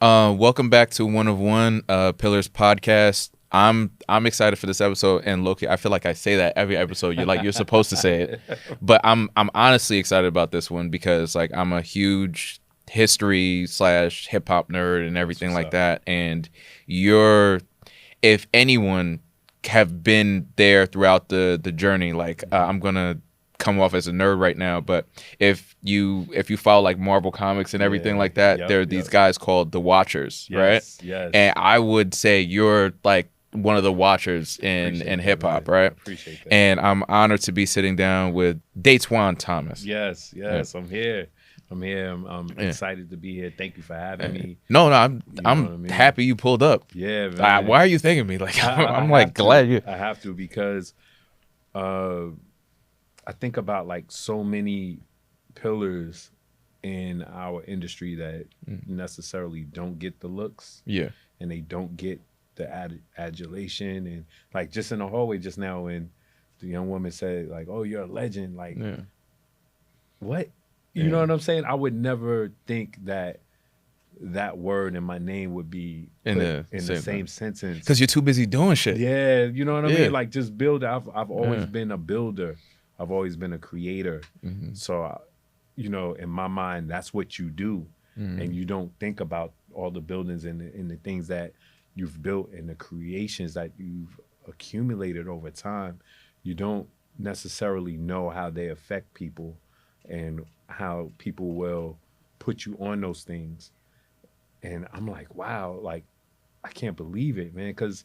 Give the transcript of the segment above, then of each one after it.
Welcome back to One of One PLLRS Podcast. I'm excited for this episode, and Loki, I feel like I say that every episode. You're supposed to say it, but I'm honestly excited about this one because like I'm a huge history / hip hop nerd and everything like that. And if anyone have been there throughout the journey, like I'm gonna come off as a nerd right now, but if you follow like Marvel comics and everything like that, there are these guys called the Watchers, right? Yes. And I would say you're like one of the Watchers in hip hop, right? Appreciate that. And I'm honored to be sitting down with Datwon Thomas. Yes, I'm here. I'm excited to be here. Thank you for having me. No, I'm happy you pulled up. Yeah, man. Why are you thanking me? Like I'm like glad you. I have to because I think about like so many pillars in our industry that necessarily don't get the looks. Yeah. And they don't get the adulation. And like just in the hallway just now when the young woman said like, "Oh, you're a legend." Like, what? You know what I'm saying? I would never think that word and my name would be in the same sentence. Because you're too busy doing shit. Yeah, you know what I mean? Like just build. I've always been a builder. I've always been a creator. So, in my mind, that's what you do. And you don't think about all the buildings and the things that you've built and the creations that you've accumulated over time. You don't necessarily know how they affect people and how people will put you on those things. And I'm like, wow, like, I can't believe it, man. Because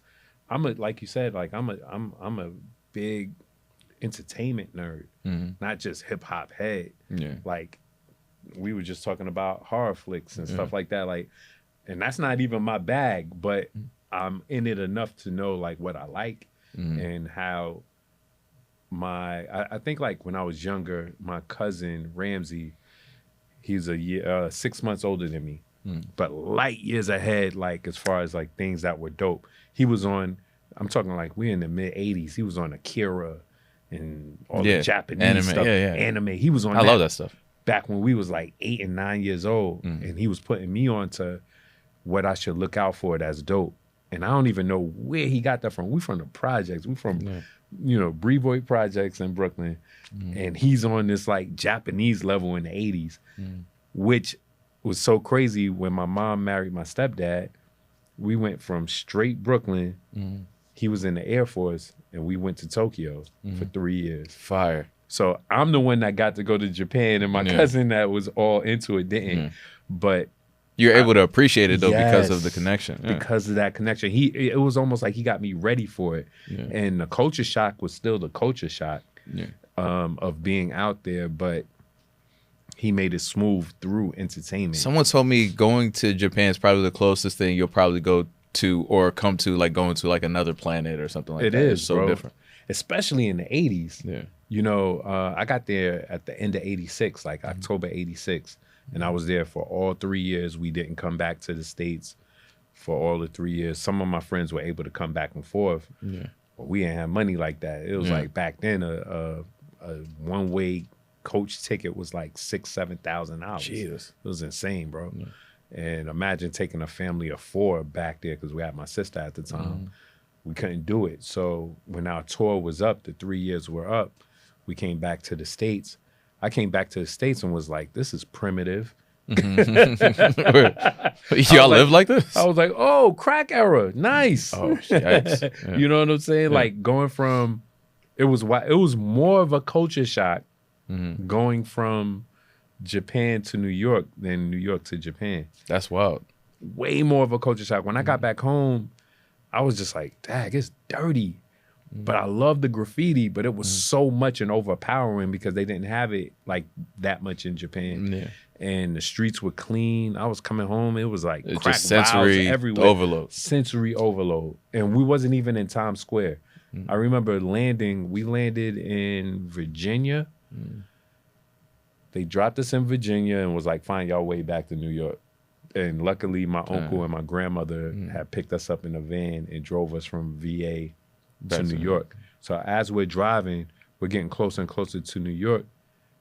like you said, like I'm a big entertainment nerd, not just hip hop head. Yeah. Like we were just talking about horror flicks and stuff like that. Like, and that's not even my bag, but I'm in it enough to know like what I like and how I think like when I was younger, my cousin Ramsey, he's 6 months older than me, but light years ahead, like as far as like things that were dope. He was on, I'm talking like we're in the mid 80s. He was on Akira and all the Japanese anime, stuff, anime. He was on. I love that stuff. Back when we was like 8 and 9 years old, and he was putting me on to what I should look out for that's dope. And I don't even know where he got that from. We from the projects. We from, Brevoort projects in Brooklyn. And he's on this like Japanese level in the 80s, which was so crazy. When my mom married my stepdad, we went from straight Brooklyn. He was in the Air Force, and we went to Tokyo for 3 years. Fire. So I'm the one that got to go to Japan, and my cousin that was all into it didn't. But you're able to appreciate it though because of the connection. Because of that connection. It was almost like he got me ready for it. And the culture shock was still the culture shock of being out there, but he made it smooth through entertainment. Someone told me going to Japan is probably the closest thing you'll probably go to or come to, like going to like another planet or something like that. It is it's so bro. different. Especially in the 80s. Yeah. I got there at the end of 86, like October 86. And I was there for all 3 years. We didn't come back to the States for all the 3 years. Some of my friends were able to come back and forth. But we didn't have money like that. It was like back then a one-way coach ticket was like $6,000-$7,000. Jesus. It was insane, bro. And imagine taking a family of 4 back there because we had my sister at the time. We couldn't do it. So when our tour was up, the 3 years were up, we came back to the States. I came back to the States and was like, this is primitive. Y'all live like this? I was like, oh, crack era. Nice. Oh, yikes. Yeah. You know what I'm saying? Like going from, it was more of a culture shock going from Japan to New York than New York to Japan. That's wild. Way more of a culture shock. When I got back home, I was just like, dang, it's dirty. But I love the graffiti, but it was so much and overpowering because they didn't have it like that much in Japan. And the streets were clean. I was coming home, it was like crack just sensory everywhere. overload. Sensory overload. And we wasn't even in Times Square. I remember we landed in Virginia. They dropped us in Virginia and was like, find y'all way back to New York. And luckily my uncle and my grandmother had picked us up in a van and drove us from VA to New York. So as we're driving, we're getting closer and closer to New York,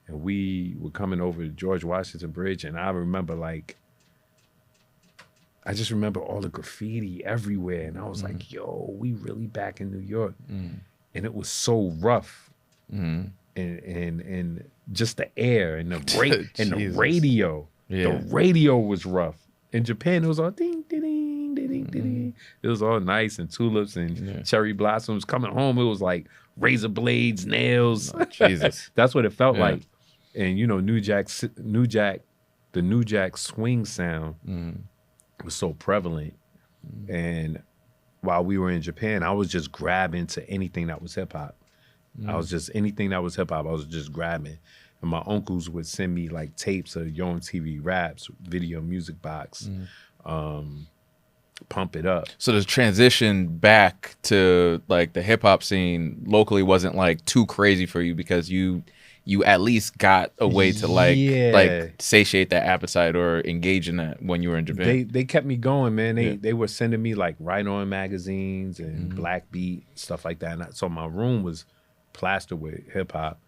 and we were coming over the George Washington Bridge, and I remember like I just remember all the graffiti everywhere. And I was like, yo, we really back in New York. And it was so rough. And just the air and the radio. Yeah. The radio was rough. In Japan, it was all ding, ding, ding, ding, ding. It was all nice and tulips and cherry blossoms. Coming home, it was like razor blades, nails. Oh, Jesus. That's what it felt like. And you know, the New Jack swing sound was so prevalent. And while we were in Japan, I was just grabbing to anything that was hip hop. I was just anything that was hip hop, I was just grabbing. And my uncles would send me like tapes of Yo MTV Raps, Video Music Box, Pump It Up. So the transition back to like the hip hop scene locally wasn't like too crazy for you because you at least got a way to like satiate that appetite or engage in that when you were in Japan. They kept me going, man. They were sending me like Right On magazines and Black Beat, stuff like that. And so my room was plastered with hip hop.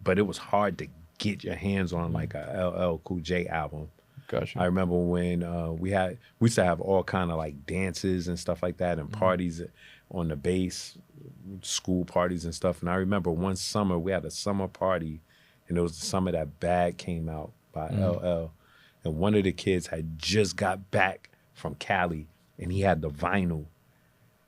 But it was hard to get your hands on like a LL Cool J album. Gotcha. I remember when we used to have all kind of like dances and stuff like that and parties on the base, school parties and stuff. And I remember one summer we had a summer party, and it was the summer that Bag came out by LL. And one of the kids had just got back from Cali, and he had the vinyl.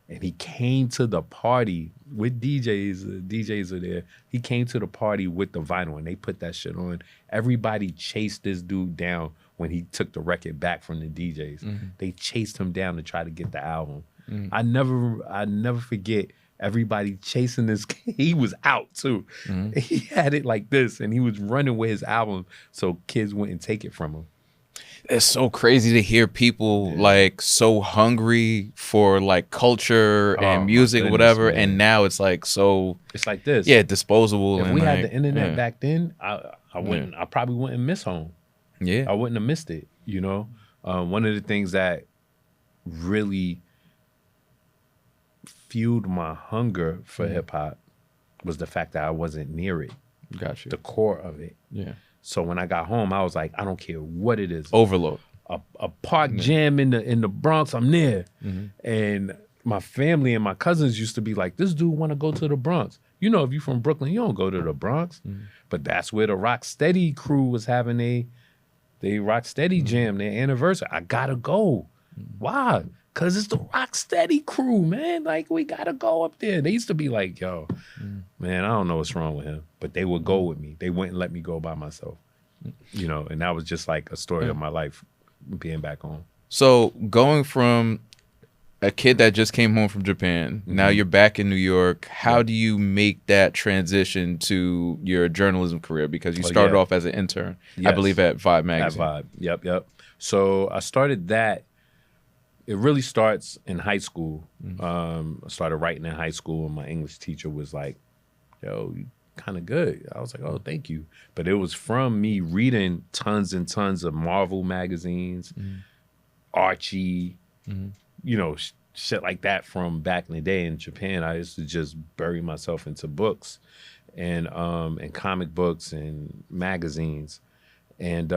And he came to the party with DJs. DJs are there. He came to the party with the vinyl, and they put that shit on. Everybody chased this dude down when he took the record back from the DJs. They chased him down to try to get the album. I never forget everybody chasing this. He was out too. He had it like this, and he was running with his album so kids wouldn't take it from him. It's so crazy to hear people like so hungry for like culture and music or whatever, man. And now it's like it's like this, disposable. If we had the internet back then, I probably wouldn't miss home. I wouldn't have missed it. You know, one of the things that really fueled my hunger for hip hop was the fact that I wasn't near it. Gotcha. The core of it. Yeah. So when I got home, I was like, I don't care what it is. Overload. A park jam in the Bronx, I'm there. And my family and my cousins used to be like, this dude want to go to the Bronx. You know, if you from Brooklyn, you don't go to the Bronx. But that's where the Rocksteady crew was having they Rocksteady jam, their anniversary. I gotta go. Why? Because it's the Rocksteady crew, man. Like, we gotta go up there. They used to be like, yo, man, I don't know what's wrong with him. But they would go with me. They wouldn't let me go by myself. You know, and that was just like a story of my life being back home. So going from a kid that just came home from Japan, now you're back in New York. How do you make that transition to your journalism career? Because you started off as an intern, I believe, at Vibe magazine. At Vibe, yep. So I started that. It really starts in high school. I started writing in high school, and my English teacher was like, yo, you kind of good. I was like, oh, thank you. But it was from me reading tons and tons of Marvel magazines, Archie, you know, shit like that from back in the day in Japan. I used to just bury myself into books and comic books and magazines. And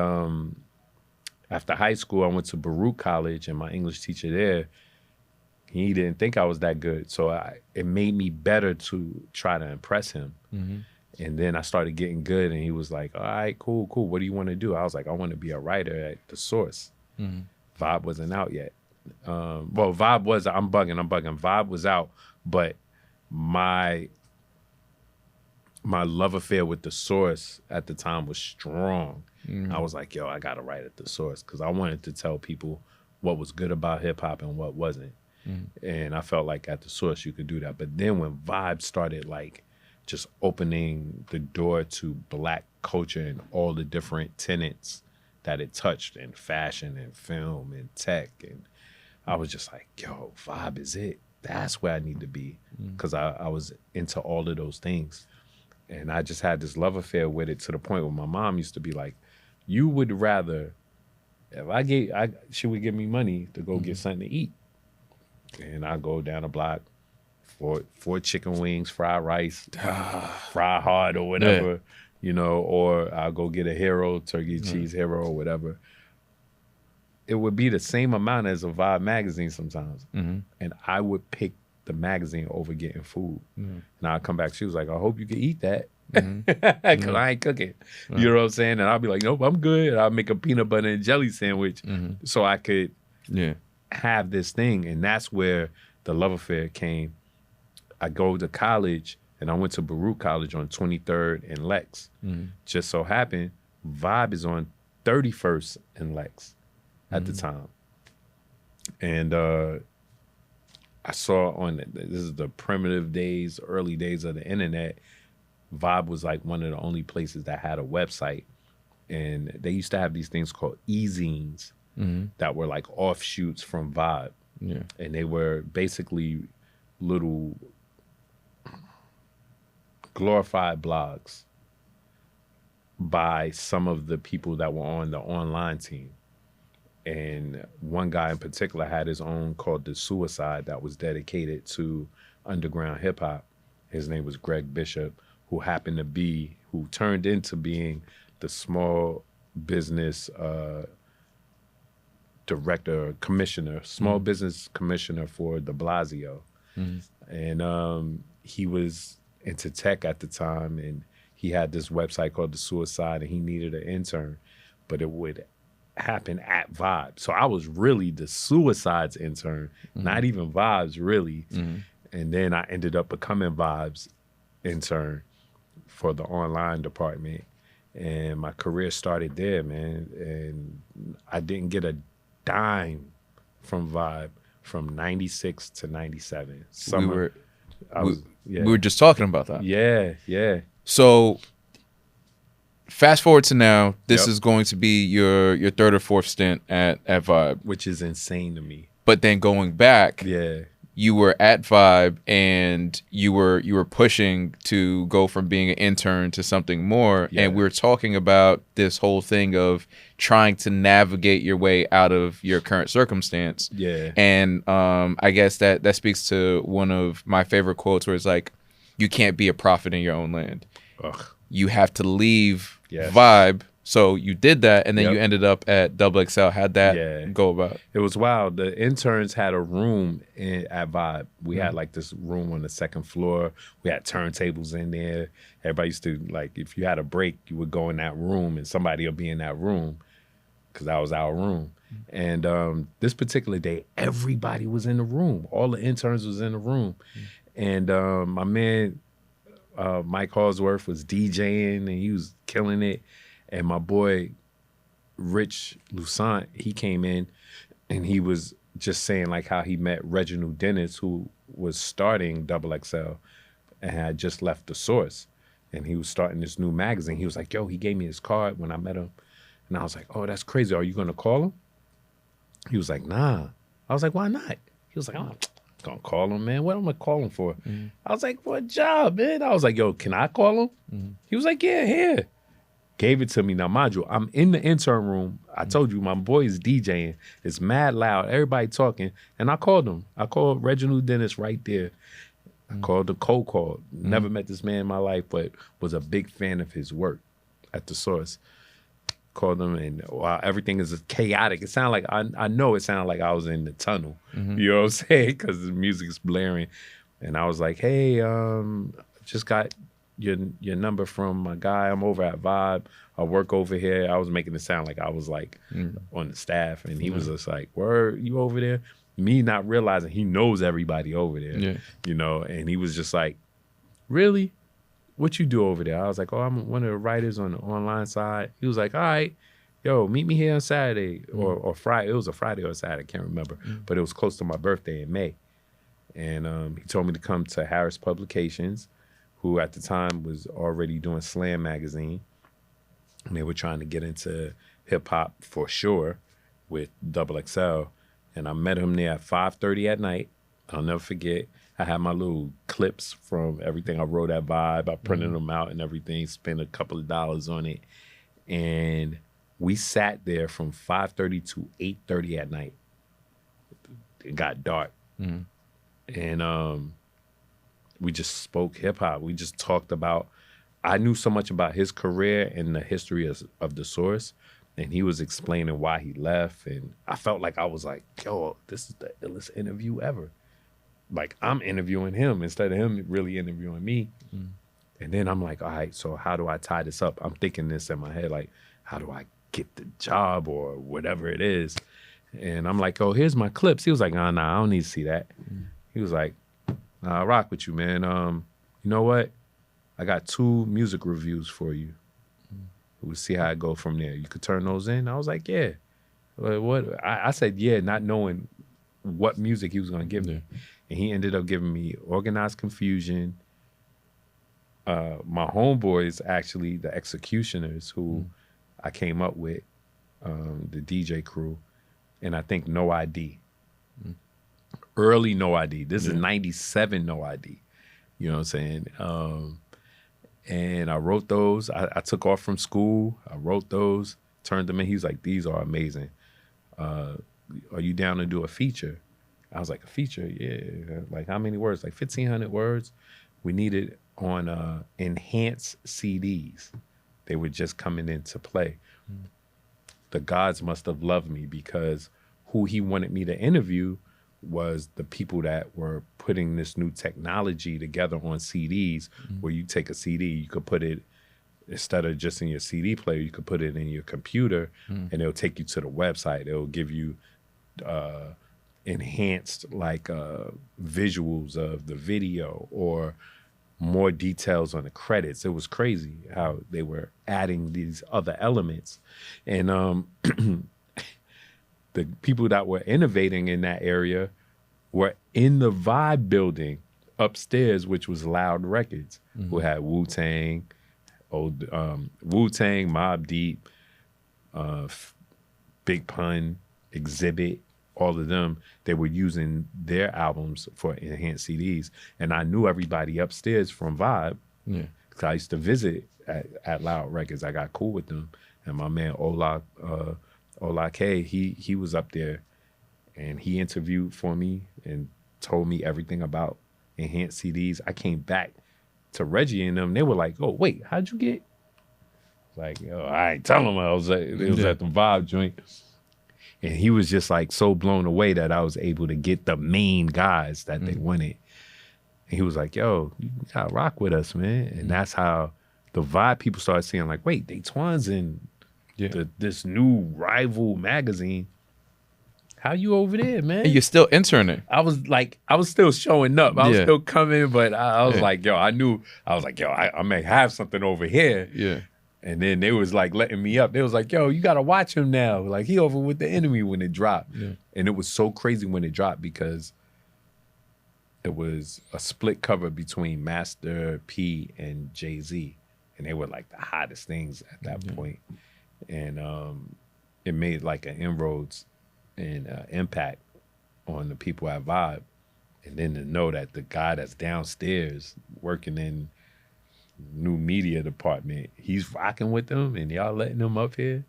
after high school, I went to Baruch College, and my English teacher there, he didn't think I was that good. So it made me better to try to impress him. And then I started getting good, and he was like, all right, cool. What do you want to do? I was like, I want to be a writer at The Source. Vibe wasn't out yet. Well, Vibe was, I'm bugging. Vibe was out, but my love affair with The Source at the time was strong. I was like, yo, I got to write at The Source because I wanted to tell people what was good about hip hop and what wasn't. And I felt like at The Source you could do that. But then when Vibe started like just opening the door to Black culture and all the different tenets that it touched in fashion and film and tech, and I was just like, yo, Vibe is it. That's where I need to be, because I was into all of those things. And I just had this love affair with it to the point where my mom used to be like, you would rather, if she would give me money to go get something to eat. And I go down the block for 4 chicken wings, fried rice, fry hard or whatever, you know, or I'll go get a Hero, turkey cheese Hero or whatever. it would be the same amount as a Vibe magazine sometimes. Mm-hmm. And I would pick the magazine over getting food. Mm-hmm. And I'd come back. She was like, I hope you can eat that. Mm-hmm. Because I ain't cooking. You know what I'm saying? And I'll be like, nope, I'm good. And I'll make a peanut butter and jelly sandwich so I could have this thing. And that's where the love affair came. I go to college, and I went to Baruch College on 23rd and Lex. Just so happened, Vibe is on 31st and Lex at the time. And I saw this is the primitive days, early days of the internet. Vibe was like one of the only places that had a website. And they used to have these things called e-zines that were like offshoots from Vibe. Yeah. And they were basically little glorified blogs by some of the people that were on the online team. And one guy in particular had his own called The Suicide that was dedicated to underground hip hop. His name was Greg Bishop, who turned into being the small business director, commissioner, small business commissioner for de Blasio. And he was into tech at the time, and he had this website called The Suicide, and he needed an intern, but it would happen at Vibe. So I was really the Suicide's intern, not even Vibe's really. And then I ended up becoming Vibe's intern for the online department. And my career started there, man. And I didn't get a dime from Vibe from 96 to 97. We were just talking about that. Yeah. So fast forward to now, this is going to be your third or fourth stint at Vibe. Which is insane to me. But then going back, you were at Vibe and you were pushing to go from being an intern to something more. Yeah. And we were talking about this whole thing of trying to navigate your way out of your current circumstance. Yeah. And I guess that speaks to one of my favorite quotes where it's like, you can't be a prophet in your own land. Ugh. You have to leave Vibe. So you did that, and then you ended up at XXL. How'd that go about? It was wild. The interns had a room at Vibe. We had like this room on the second floor. We had turntables in there. Everybody used to, like, if you had a break, you would go in that room, and somebody would be in that room because that was our room. And this particular day, everybody was in the room. All the interns was in the room. And my man, Mike Halsworth, was DJing, and he was killing it. And my boy, Rich Lusant, he came in and he was just saying like how he met Reginald Dennis, who was starting XXL and had just left The Source. And he was starting this new magazine. He was like, yo, he gave me his card when I met him. And I was like, oh, that's crazy. Are you going to call him? He was like, nah. I was like, why not? He was like, I'm going to call him, man. What am I calling for? I was like, for a job, man. I was like, yo, can I call him? He was like, yeah, here. Gave it to me. Now, mind you, I'm in the intern room. I told you, my boy is DJing. It's mad loud. Everybody talking. And I called him. I called Reginald Dennis right there. I called the cold call. Never met this man in my life, but was a big fan of his work at The Source. Called him, and wow, everything is chaotic. It sounded like, I know it sounded like I was in the tunnel. You know what I'm saying? Because the music's blaring. And I was like, hey, just got your number from my guy. I'm over at Vibe. I work over here. I was making it sound like I was like on the staff, and he was just like, word, you over there? Me not realizing he knows everybody over there, you know, and he was just like, really? What you do over there? I was like, oh, I'm one of the writers on the online side. He was like, all right, yo, meet me here on Saturday or Friday. It was a Friday or a Saturday, I can't remember, but it was close to my birthday in May. And he told me to come to Harris Publications, who at the time was already doing Slam magazine. And they were trying to get into hip hop for sure with XXL. And I met him there at 5:30 at night. I'll never forget. I had my little clips from everything I wrote at Vibe. I printed them out and everything, spent a couple of dollars on it. And we sat there from 5:30 to 8:30 at night. It got dark. And we just spoke hip hop. We just talked about, I knew so much about his career and the history of The Source And he was explaining why he left. And I felt like I was like, yo, this is the illest interview ever. Like, I'm interviewing him instead of him really interviewing me. And then I'm like, all right, so how do I tie this up? I'm thinking this in my head, like, how do I get the job or whatever it is? And I'm like, oh, here's my clips. He was like, nah, I don't need to see that. He was like, nah, I rock with you, man. You know what? I got 2 music reviews for you. We'll see how it go from there. You could turn those in. I was like, yeah. What? I said, yeah, not knowing what music he was going to give me. And he ended up giving me Organized Confusion. My homeboys, actually, the Executioners, who I came up with, the DJ crew, and I think No ID. Early No ID. This is 97 No ID. You know what I'm saying? And I wrote those. I took off from school. I wrote those, turned them in. He was like, these are amazing. Are you down to do a feature? I was like, a feature? Yeah. Like, how many words? Like 1,500 words. We needed on enhanced CDs. They were just coming into play. The gods must have loved me because who he wanted me to interview was the people that were putting this new technology together on CDs, where you take a CD, you could put it, instead of just in your CD player, you could put it in your computer and it'll take you to the website. It'll give you enhanced like visuals of the video or more details on the credits. It was crazy how they were adding these other elements. And the people that were innovating in that area were in the Vibe building upstairs, which was Loud Records, who had Wu-Tang, Mobb Deep, Big Pun, Exhibit, all of them. They were using their albums for enhanced CDs. And I knew everybody upstairs from Vibe. Yeah. Because I used to visit at Loud Records. I got cool with them. And my man Ola K, he was up there and he interviewed for me and told me everything about enhanced CDs. I came back to Reggie and them. They were like, oh, wait, how'd you get? Like, yo, I ain't telling him I was at the Vibe joint. And he was just like so blown away that I was able to get the main guys that they wanted. And he was like, yo, you gotta rock with us, man. And that's how the Vibe people started seeing like, wait, Datwon's in this new rival magazine. How you over there, man? And you're still interning. I was still showing up. I was still coming, but I was like, yo, I may have something over here. Yeah. And then they was like letting me up. They was like, yo, you got to watch him now. Like, he over with the Enemy when it dropped. Yeah. And it was so crazy when it dropped because it was a split cover between Master P and Jay-Z. And they were like the hottest things at that point. And it made like an inroads and impact on the people at Vibe. And then to know that the guy that's downstairs working in new media department, he's rocking with them and y'all letting them up here.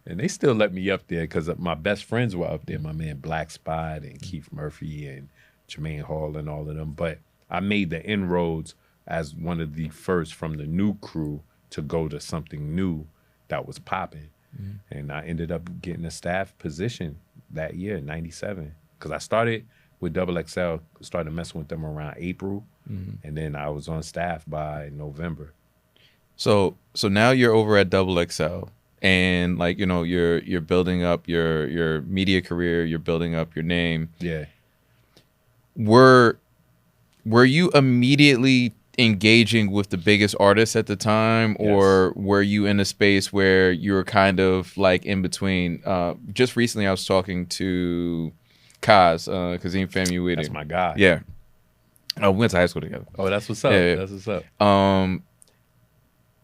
And they still let me up there because my best friends were up there, my man Black Spot and Keith Murphy and Jermaine Hall and all of them. But I made the inroads as one of the first from the new crew to go to something new that was popping. And I ended up getting a staff position that year, 97. Because I started with XXL, started messing with them around April. And then I was on staff by November. So now you're over at XXL and like, you know, you're building up your media career, you're building up your name. Yeah. Were you immediately engaging with the biggest artists at the time, or were you in a space where you were kind of like in between? Just recently I was talking to Kaz, Kazim Famuyiwa. That's my guy. Yeah. We went to high school together. Oh, that's what's up. Yeah. That's what's up. And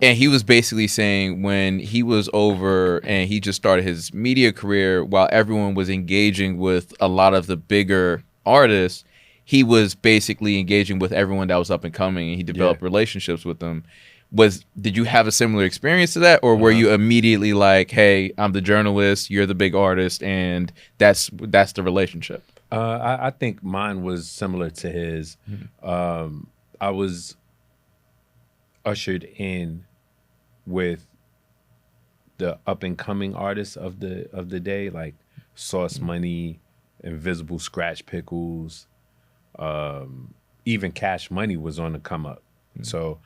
he was basically saying when he was over and he just started his media career, while everyone was engaging with a lot of the bigger artists, he was basically engaging with everyone that was up and coming, and he developed relationships with them. Did you have a similar experience to that, or were you immediately like, hey, I'm the journalist, you're the big artist, and that's the relationship? I think mine was similar to his. I was ushered in with the up and coming artists of the day, like Sauce Money, Invisible Scratch Pickles, even Cash Money was on the come up. So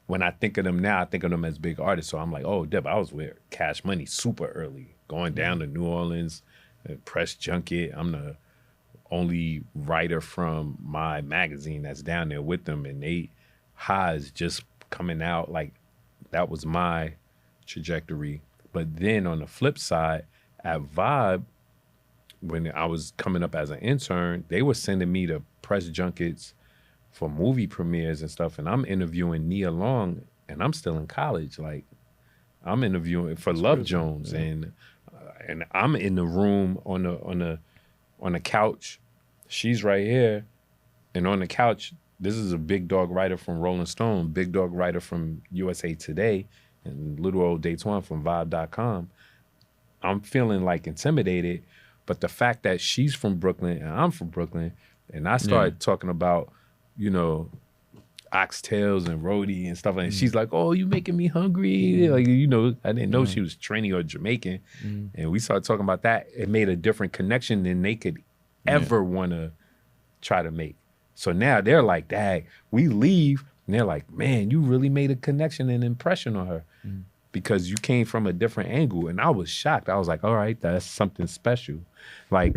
when I think of them now, I think of them as big artists. So I'm like, oh, Deb, I was with Cash Money super early, going down to New Orleans, press junket. I'm the only writer from my magazine that's down there with them, and they highs just coming out. Like, that was my trajectory. But then on the flip side, at Vibe, when I was coming up as an intern, they were sending me to press junkets for movie premieres and stuff, and I'm interviewing Nia Long, and I'm still in college. Like, I'm interviewing for Love Jones, and I'm in the room on the couch. She's right here, and on the couch, this is a big dog writer from Rolling Stone, big dog writer from USA Today, and little old Datwon from Vibe.com. I'm feeling like intimidated, but the fact that she's from Brooklyn and I'm from Brooklyn, and I started talking about, you know, oxtails and roti and stuff, and she's like, "Oh, you making me hungry?" Like, you know, I didn't know she was Trini or Jamaican, and we started talking about that. It made a different connection than they could ever want to try to make. So now they're like, "Dad, we leave," and they're like, "Man, you really made a connection and impression on her because you came from a different angle." And I was shocked. I was like, "All right, that's something special." Like,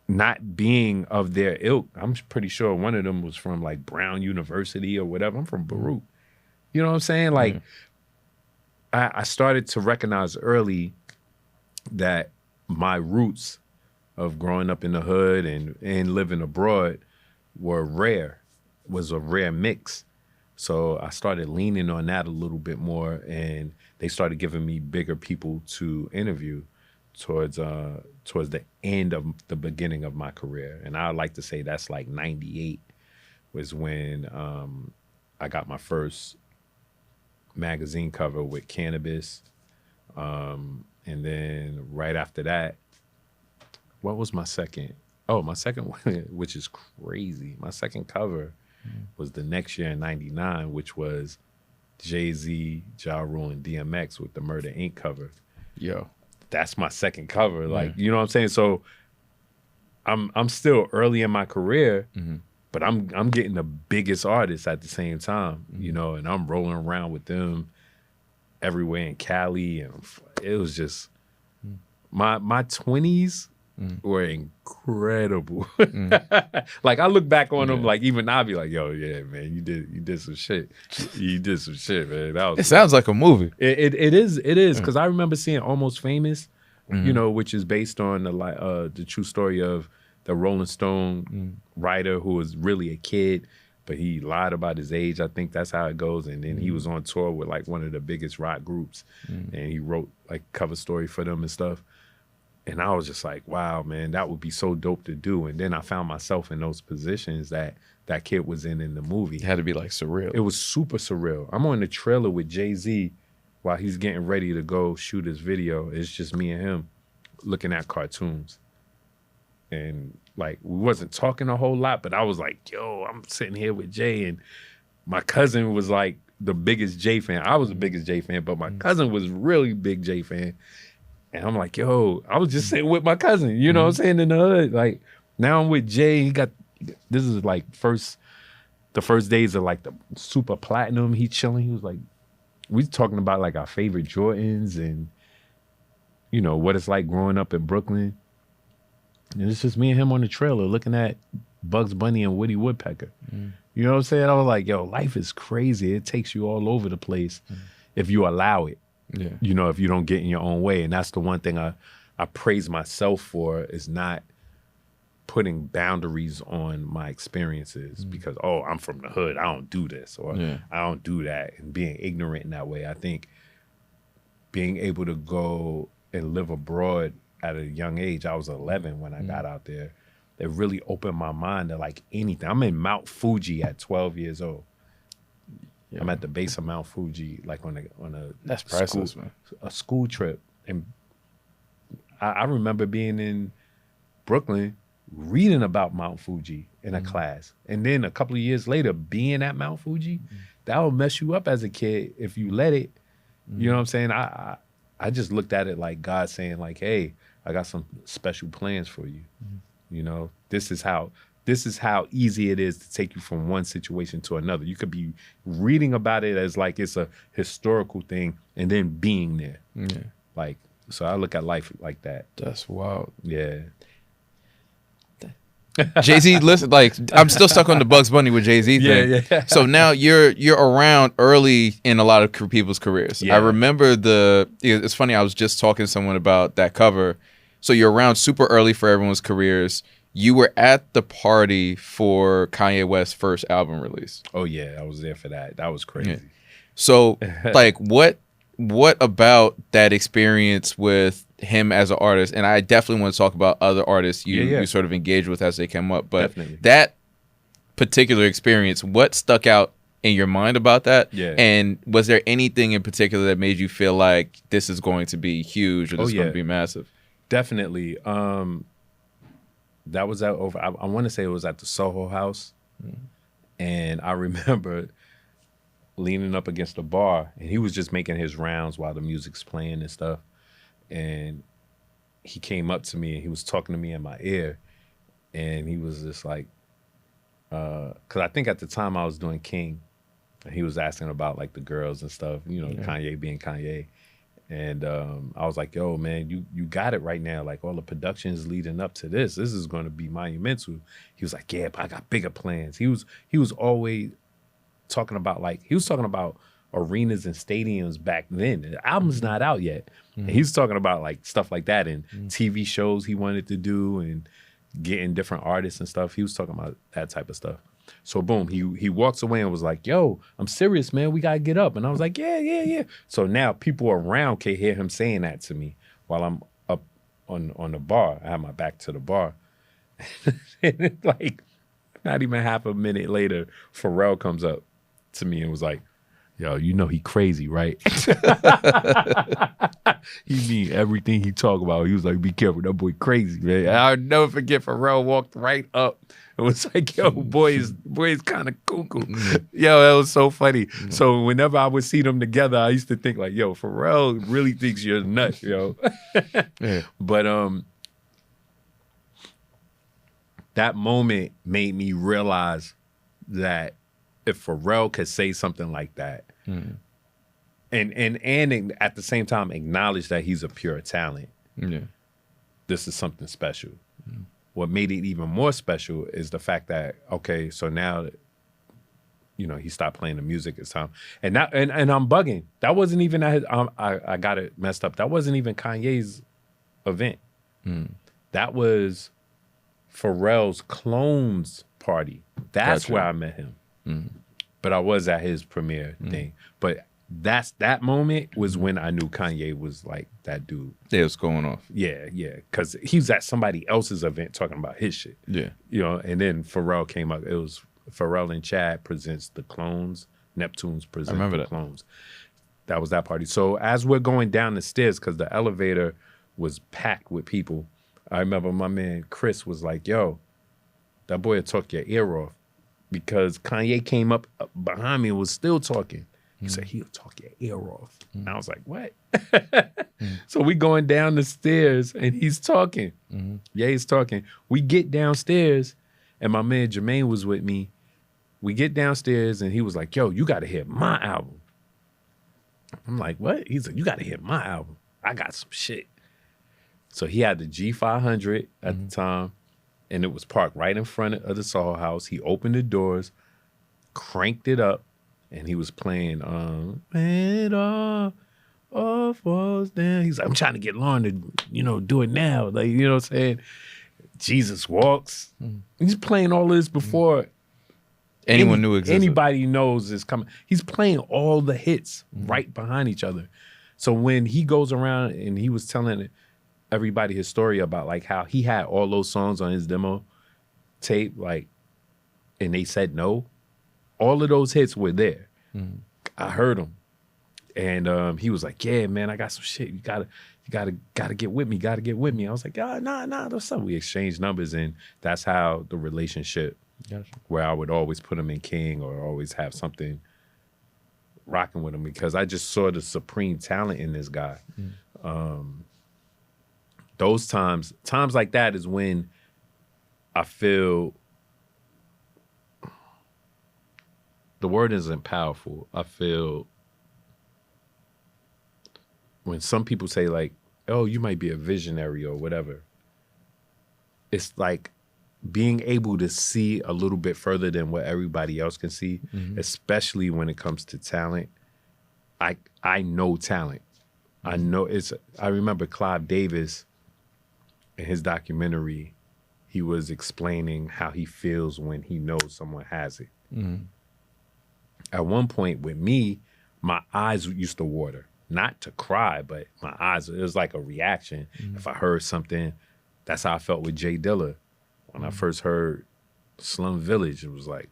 not being of their ilk, I'm pretty sure one of them was from like Brown University or whatever. I'm from Baruch. You know what I'm saying? Like, I started to recognize early that my roots of growing up in the hood and living abroad was a rare mix. So I started leaning on that a little bit more, and they started giving me bigger people to interview towards the end of the beginning of my career. And I like to say that's like 98 was when I got my first magazine cover with Canibus. And then right after that, what was my second? Oh, my second one, which is crazy. My second cover was the next year in 99, which was Jay-Z, Ja Rule, and DMX with the Murder Inc. cover. Yo. That's my second cover. Like, you know what I'm saying? So I'm still early in my career, but I'm getting the biggest artists at the same time, you know, and I'm rolling around with them everywhere in Cali. And it was just, my 20s were incredible. Like, I look back on them, like, even I'll be like, "Yo, yeah, man, you did some shit. You did some shit, man." That was, it sounds like a movie. It is, because I remember seeing Almost Famous, you know, which is based on the true story of the Rolling Stone writer who was really a kid, but he lied about his age. I think that's how it goes. And then he was on tour with like one of the biggest rock groups, and he wrote like cover story for them and stuff. And I was just like, wow, man, that would be so dope to do. And then I found myself in those positions that kid was in the movie. It had to be like surreal. It was super surreal. I'm on the trailer with Jay-Z while he's getting ready to go shoot his video. It's just me and him looking at cartoons. And like, we wasn't talking a whole lot, but I was like, yo, I'm sitting here with Jay. And my cousin was like the biggest Jay fan. I was the biggest Jay fan, but my cousin was really big Jay fan. And I'm like, yo, I was just sitting with my cousin, you know what I'm saying, in the hood. Like, now I'm with Jay. This is like the first days of like the super platinum. He chilling. He was like, we talking about like our favorite Jordans and, you know, what it's like growing up in Brooklyn. And it's just me and him on the trailer looking at Bugs Bunny and Woody Woodpecker. You know what I'm saying? I was like, yo, life is crazy. It takes you all over the place if you allow it. Yeah. You know, if you don't get in your own way. And that's the one thing I praise myself for, is not putting boundaries on my experiences because, oh, I'm from the hood, I don't do this, or I don't do that, and being ignorant in that way. I think being able to go and live abroad at a young age, I was 11 when I got out there, it really opened my mind to like anything. I'm in Mount Fuji at 12 years old. Yeah. I'm at the base of Mount Fuji, like on a that's priceless, man. A school trip, and I remember being in Brooklyn reading about Mount Fuji in a class, and then a couple of years later being at Mount Fuji. That will mess you up as a kid if you let it, You know what I'm saying? I just looked at it like God saying like, hey, I got some special plans for you. You know, this is how easy it is to take you from one situation to another. You could be reading about it as like it's a historical thing and then being there. Yeah. Like, so I look at life like that. That's wild. Yeah. Jay-Z, listen, like I'm still stuck on the Bugs Bunny with Jay-Z thing. Yeah. So now you're around early in a lot of people's careers. Yeah. I remember it's funny, I was just talking to someone about that cover. So you're around super early for everyone's careers. You were at the party for Kanye West's first album release. Oh yeah, I was there for that. That was crazy. Yeah. So like what about that experience with him as an artist? And I definitely want to talk about other artists you sort of engaged with as they came up. But definitely. That particular experience, what stuck out in your mind about that? Yeah. And was there anything in particular that made you feel like this is going to be huge or this is going to be massive? Definitely. That was I want to say it was at the Soho House. And I remember leaning up against the bar, and he was just making his rounds while the music's playing and stuff. And he came up to me and he was talking to me in my ear, and he was just like, because I think at the time I was doing King, and he was asking about like the girls and stuff, you know, Kanye being Kanye. And I was like, yo, man, you got it right now. Like all the productions leading up to this is going to be monumental. He was like, yeah, but I got bigger plans. He was always talking about arenas and stadiums back then. The album's not out yet. And he's talking about like stuff like that and TV shows he wanted to do and getting different artists and stuff. He was talking about that type of stuff. So boom, he walks away and was like, yo, I'm serious, man. We got to get up. And I was like, yeah. So now people around can hear him saying that to me while I'm up on the bar. I have my back to the bar. And it's like not even half a minute later, Pharrell comes up to me and was like, yo, you know he crazy, right? He mean everything he talk about. He was like, be careful, that boy crazy, man. And I'll never forget Pharrell walked right up and was like, yo, boy is kind of cuckoo. Yo, that was so funny. So whenever I would see them together, I used to think like, yo, Pharrell really thinks you're nuts, yo. But that moment made me realize that if Pharrell could say something like that, and at the same time acknowledge that he's a pure talent, this is something special. What made it even more special is the fact that, okay, so now, you know, he stopped playing the music. It's time, and I'm bugging. That wasn't even at his. I got it messed up. That wasn't even Kanye's event. That was Pharrell's clones party. That's where I met him. But I was at his premiere thing. But that moment was when I knew Kanye was like that dude. Yeah, it was going off. Yeah. Because he was at somebody else's event talking about his shit. Yeah. You know, and then Pharrell came up. It was Pharrell and Chad presents the clones. Neptune's presents the clones. That was that party. So as we're going down the stairs, because the elevator was packed with people, I remember my man Chris was like, yo, that boy will talk your ear off. Because Kanye came up behind me and was still talking. He said, he'll talk your ear off. And I was like, what? So we going down the stairs and he's talking. Yeah, he's talking. We get downstairs and my man Jermaine was with me. We get downstairs and he was like, yo, you got to hear my album. I'm like, what? He's like, you got to hear my album. I got some shit. So he had the G500 at the time. And it was parked right in front of the Soho House. He opened the doors, cranked it up, and he was playing "When It All Falls Down." He's like, I'm trying to get Lauren to, you know, do it now. Like, you know what I'm saying? Jesus Walks. He's playing all this before anyone knew existed. Anybody knows is coming. He's playing all the hits right behind each other. So when he goes around and he was telling everybody his story about like how he had all those songs on his demo tape, like, and they said no. All of those hits were there. I heard them, and he was like, "Yeah, man, I got some shit. You gotta get with me. Gotta get with me." I was like, "Nah, that's something." We exchanged numbers, and that's how the relationship. Where I would always put him in King or always have something rocking with him because I just saw the supreme talent in this guy. Those times like that is when I feel the word isn't powerful. I feel when some people say like, oh, you might be a visionary or whatever, it's like being able to see a little bit further than what everybody else can see, especially when it comes to talent. I know talent. I know I remember Clive Davis in his documentary, he was explaining how he feels when he knows someone has it. At one point with me, my eyes used to water. Not to cry, but my eyes, it was like a reaction. If I heard something, that's how I felt with Jay Dilla. When I first heard Slum Village, it was like,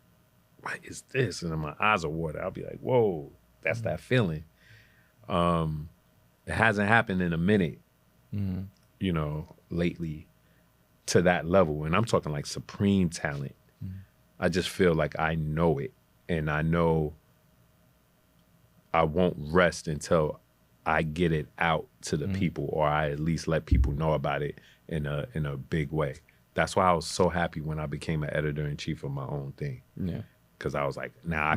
what is this? And then my eyes are water. I'll be like, whoa, that's that feeling. It hasn't happened in a minute, you know, lately to that level. And I'm talking like supreme talent. I just feel like I know it. And I know I won't rest until I get it out to the people, or I at least let people know about it in a big way. That's why I was so happy when I became an editor-in-chief of my own thing. Yeah. Because I was like, I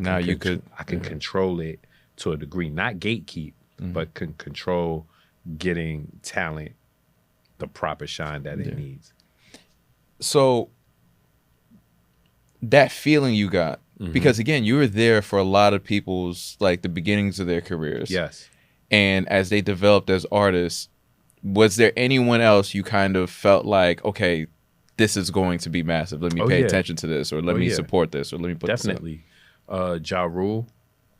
can control it to a degree. Not gatekeep, but can control getting talent the proper shine that it needs. So that feeling you got, because again, you were there for a lot of people's, like, the beginnings of their careers. Yes. And as they developed as artists, was there anyone else you kind of felt like, okay, this is going to be massive. Let me pay attention to this, or let me support this, or let me put Definitely. this up. Ja Rule,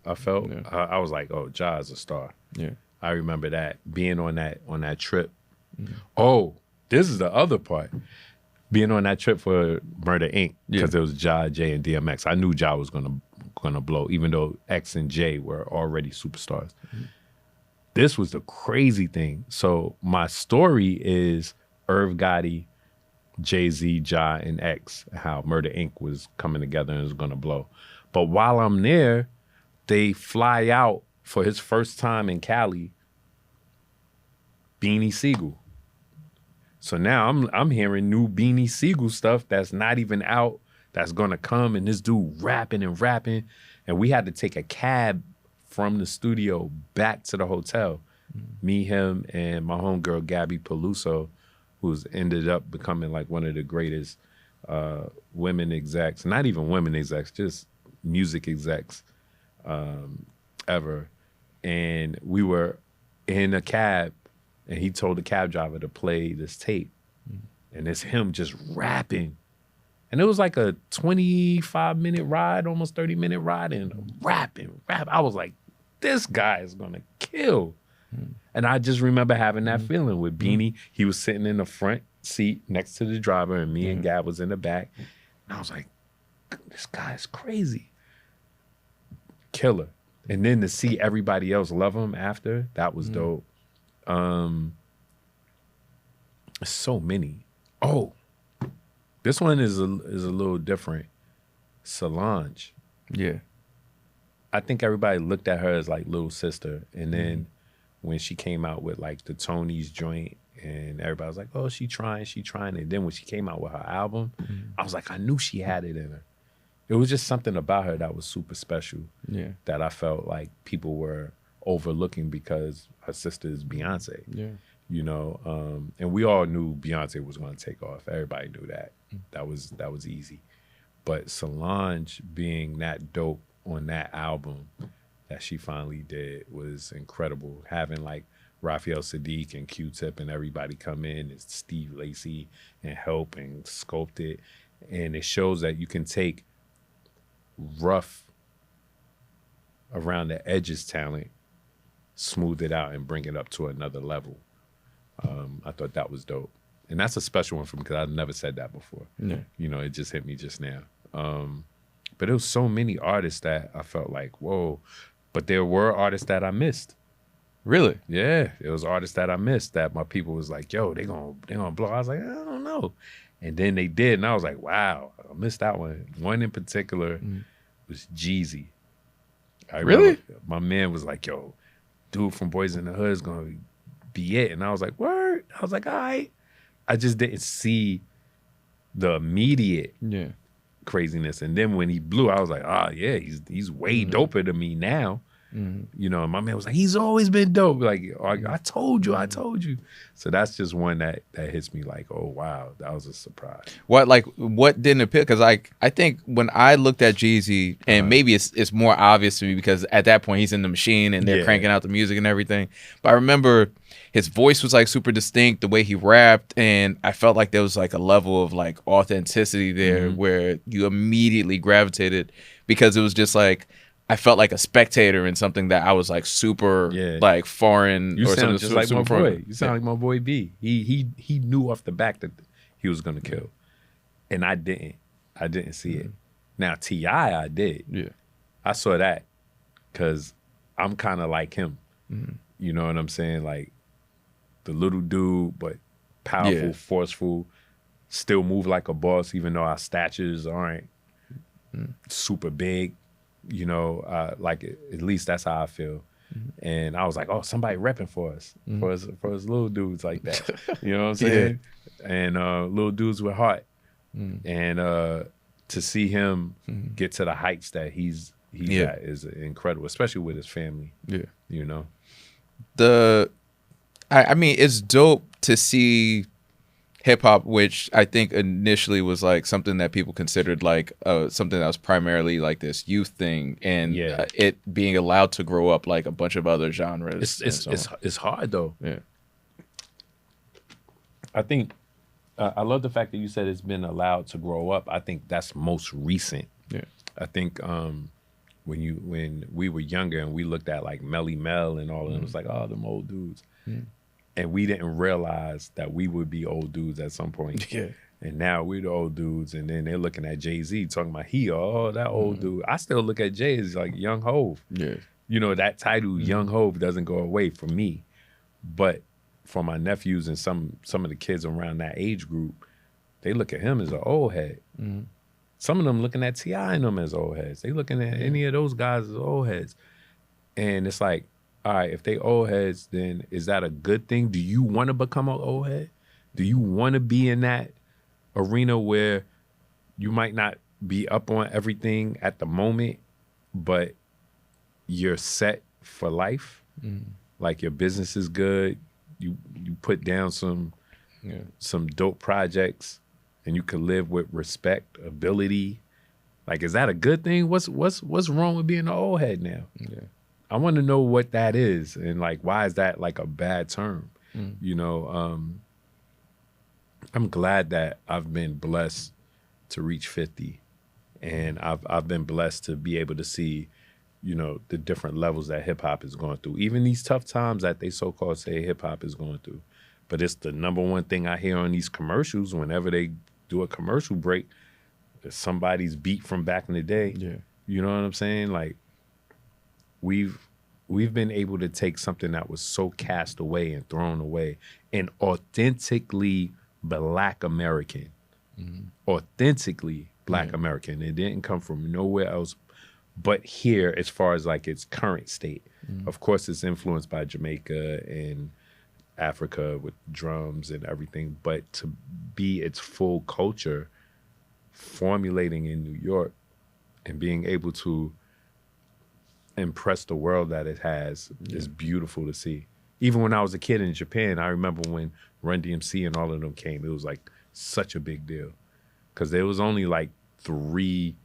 I felt. Yeah. I was like, oh, Ja is a star. Yeah. I remember that, being on that trip. Oh, this is the other part. Being on that trip for Murder Inc. because it was Ja, Jay, and DMX. I knew Ja was gonna blow, even though X and J were already superstars. This was the crazy thing. So my story is Irv Gotti, Jay-Z, Ja, and X, how Murder Inc. was coming together and was gonna blow. But while I'm there, they fly out for his first time in Cali, Beanie Sigel. So now I'm hearing new Beanie Sigel stuff that's not even out, that's gonna come, and this dude rapping, and we had to take a cab from the studio back to the hotel. Me, him, and my homegirl Gabby Peluso, who's ended up becoming like one of the greatest women execs, not even women execs, just music execs ever. And we were in a cab, and he told the cab driver to play this tape. And it's him just rapping. And it was like a 25-minute ride, almost 30-minute ride, and rapping. I was like, this guy is gonna kill. And I just remember having that feeling with Beanie. He was sitting in the front seat next to the driver, and me and Gab was in the back. And I was like, this guy is crazy. Killer. And then to see everybody else love him after, that was dope. So many. Oh, this one is a little different. Solange. Yeah. I think everybody looked at her as like little sister. And then when she came out with like the Tony's joint, and everybody was like, oh, she trying. And then when she came out with her album, I was like, I knew she had it in her. It was just something about her that was super special. Yeah. That I felt like people were overlooking because her sister is Beyonce. Yeah. You know, and we all knew Beyonce was going to take off. Everybody knew that. That was easy. But Solange being that dope on that album that she finally did was incredible. Having like Raphael Sadiq and Q-Tip and everybody come in, and Steve Lacy, and help and sculpt it. And it shows that you can take rough around the edges talent, smooth it out, and bring it up to another level. I thought that was dope. And that's a special one for me because I've never said that before. Yeah. You know, it just hit me just now. But there was so many artists that I felt like, whoa. But there were artists that I missed. Really? Yeah. It was artists that I missed that my people was like, yo, they gonna blow. I was like, I don't know. And then they did, and I was like, wow, I missed that one. One in particular was Jeezy. Really? My man was like, yo, dude from Boys in the Hood is going to be it. And I was like, word? I was like, all right. I just didn't see the immediate craziness. And then when he blew, I was like, yeah, he's way doper than me now. You know, and my man was like, he's always been dope. Like, I told you. So that's just one that hits me like, oh, wow, that was a surprise. What didn't appeal? Because I think when I looked at Jeezy, and maybe it's more obvious to me because at that point he's in the machine and they're cranking out the music and everything. But I remember his voice was like super distinct, the way he rapped, and I felt like there was like a level of like authenticity there where you immediately gravitated because it was just like, I felt like a spectator in something that I was like super like foreign. You or sound just like my boy. You sound like my boy B. He knew off the back that he was gonna kill, and I didn't. I didn't see it. Now T.I. I did. Yeah, I saw that because I'm kind of like him. You know what I'm saying? Like the little dude, but powerful, forceful, still move like a boss, even though our statures aren't super big. You know, like at least that's how I feel. And I was like, oh, somebody repping for us, for us little dudes like that. You know what I'm saying? And little dudes with heart. And to see him get to the heights that he's at is incredible, especially with his family. Yeah, you know. I mean, it's dope to see hip hop, which I think initially was like something that people considered like something that was primarily like this youth thing, and it being allowed to grow up like a bunch of other genres. It's hard though. Yeah, I think I love the fact that you said it's been allowed to grow up. I think that's most recent. Yeah, I think when we were younger and we looked at like Melly Mel and all of them, it was like, oh, them old dudes. And we didn't realize that we would be old dudes at some point. Yeah. And now we're the old dudes, and then they're looking at Jay-Z talking about that old dude. I still look at Jay as like Young Hov. Yeah. You know, that title, Young Hov, doesn't go away for me. But for my nephews and some of the kids around that age group, they look at him as an old head. Some of them looking at T.I. and them as old heads. They looking at any of those guys as old heads. And it's like, all right, if they old heads, then is that a good thing? Do you want to become an old head? Do you want to be in that arena where you might not be up on everything at the moment, but you're set for life? Like your business is good, you put down some dope projects, and you can live with respect, ability. Like, is that a good thing? What's wrong with being an old head now? Yeah. I want to know what that is, and like, why is that like a bad term? You know, I'm glad that I've been blessed to reach 50, and I've been blessed to be able to see, you know, the different levels that hip hop is going through, even these tough times that they so-called say hip hop is going through. But it's the number one thing I hear on these commercials whenever they do a commercial break. It's somebody's beat from back in the day. Yeah, you know what I'm saying? Like, we've been able to take something that was so cast away and thrown away and authentically Black American. Authentically Black American. It didn't come from nowhere else but here as far as like its current state. Of course, it's influenced by Jamaica and Africa with drums and everything, but to be its full culture formulating in New York and being able to impress the world that it has is beautiful to see. Even when I was a kid in Japan, I remember when Run DMC and all of them came, it was like such a big deal because there was only like 3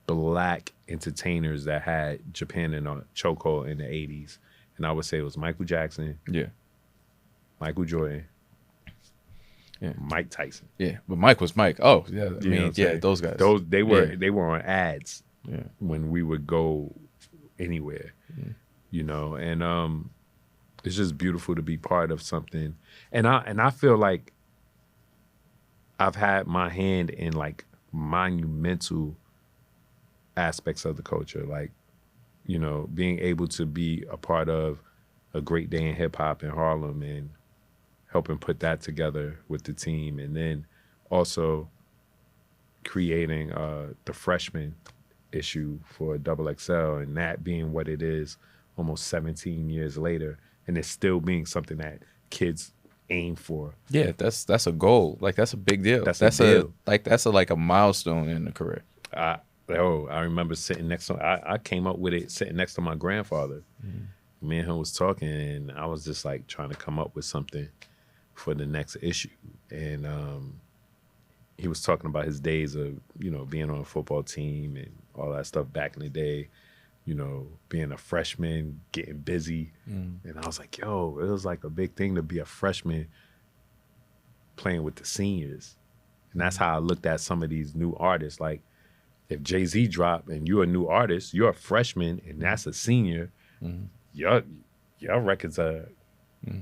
Black entertainers that had Japan in a chokehold in the 80s. And I would say it was Michael Jackson, Michael Jordan, Mike Tyson. Yeah, but Mike was Mike. Oh, yeah, I mean, those guys. They were on ads when we would go anywhere, you know, and it's just beautiful to be part of something. And I feel like I've had my hand in like monumental aspects of the culture, like, you know, being able to be a part of a great day in hip hop in Harlem and helping put that together with the team, and then also creating the Freshmen issue for XXL, and that being what it is almost 17 years later, and it's still being something that kids aim for. Yeah, that's a goal. Like, that's a big deal. That's a deal. That's a milestone in the career. I remember sitting next to, I came up with it sitting next to my grandfather. Mm-hmm. Me and him was talking, and I was just like trying to come up with something for the next issue. And he was talking about his days of, being on a football team and all that stuff back in the day, being a freshman, getting busy. And I was like, yo, it was like a big thing to be a freshman playing with the seniors. And that's how I looked at some of these new artists. Like, if Jay-Z dropped and you're a new artist, you're a freshman and that's a senior, your records are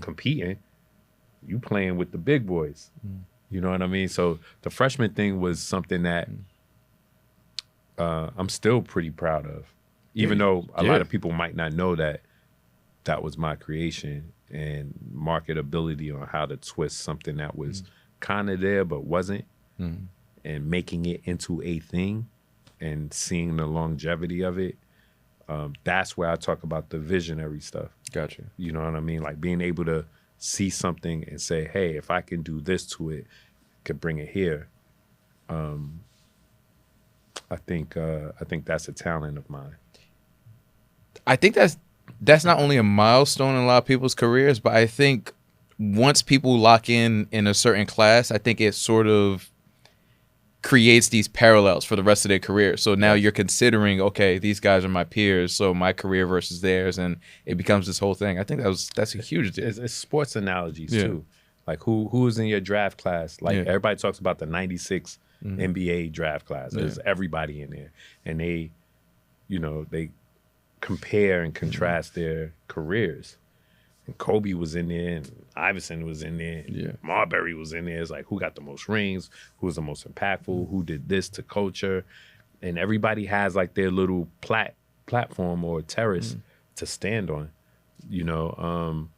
competing. You playing with the big boys. You know what I mean? So the freshman thing was something that I'm still pretty proud of, even though a lot of people might not know that that was my creation, and marketability on how to twist something that was kind of there but wasn't, and making it into a thing and seeing the longevity of it. That's where I talk about the visionary stuff. Gotcha. You know what I mean? Like being able to see something and say, hey, if I can do this to it, could bring it here. I think that's a talent of mine. I think that's not only a milestone in a lot of people's careers, but I think once people lock in a certain class, I think it sort of creates these parallels for the rest of their career. So now you're considering, okay, these guys are my peers, so my career versus theirs, and it becomes this whole thing. I think that's a huge deal. It's sports analogies too. Like who's in your draft class? Like everybody talks about the 96 NBA draft class. There's everybody in there. And they compare and contrast their careers. And Kobe was in there, and Iverson was in there, and Marbury was in there. It's like, who got the most rings? Who was the most impactful? Who did this to culture? And everybody has like their little platform or terrace to stand on, and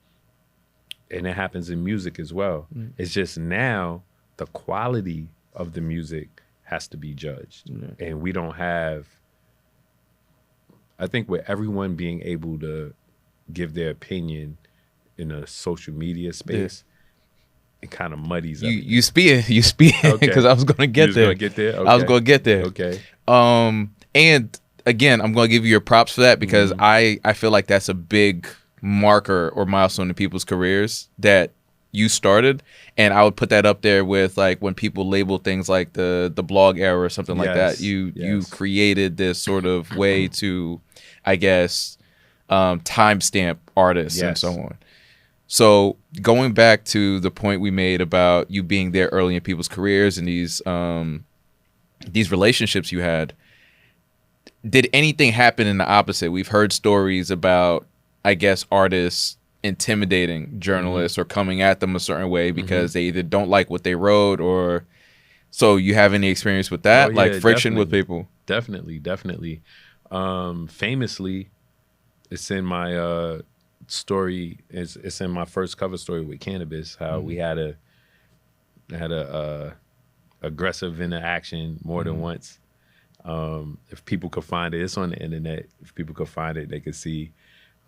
it happens in music as well. It's just now the quality of the music has to be judged. And we don't have, I think with everyone being able to give their opinion in a social media space, it kind of muddies up. You speak because I was gonna get there. Okay. I was gonna get there. Okay. And again, I'm gonna give you your props for that, because I feel like that's a big marker or milestone in people's careers that you started, and I would put that up there with like when people label things like the blog era or something like that. You created this sort of way to, I guess, timestamp artists and so on. So going back to the point we made about you being there early in people's careers and these relationships you had, did anything happen in the opposite? We've heard stories about, I guess, artists intimidating journalists or coming at them a certain way because they either don't like what they wrote, or so you have any experience with that? Like friction with people? Definitely. Famously, it's in my story. It's in my first cover story with Canibus, how we had a aggressive interaction more than once. If people could find it, it's on the internet. If people could find it, they could see.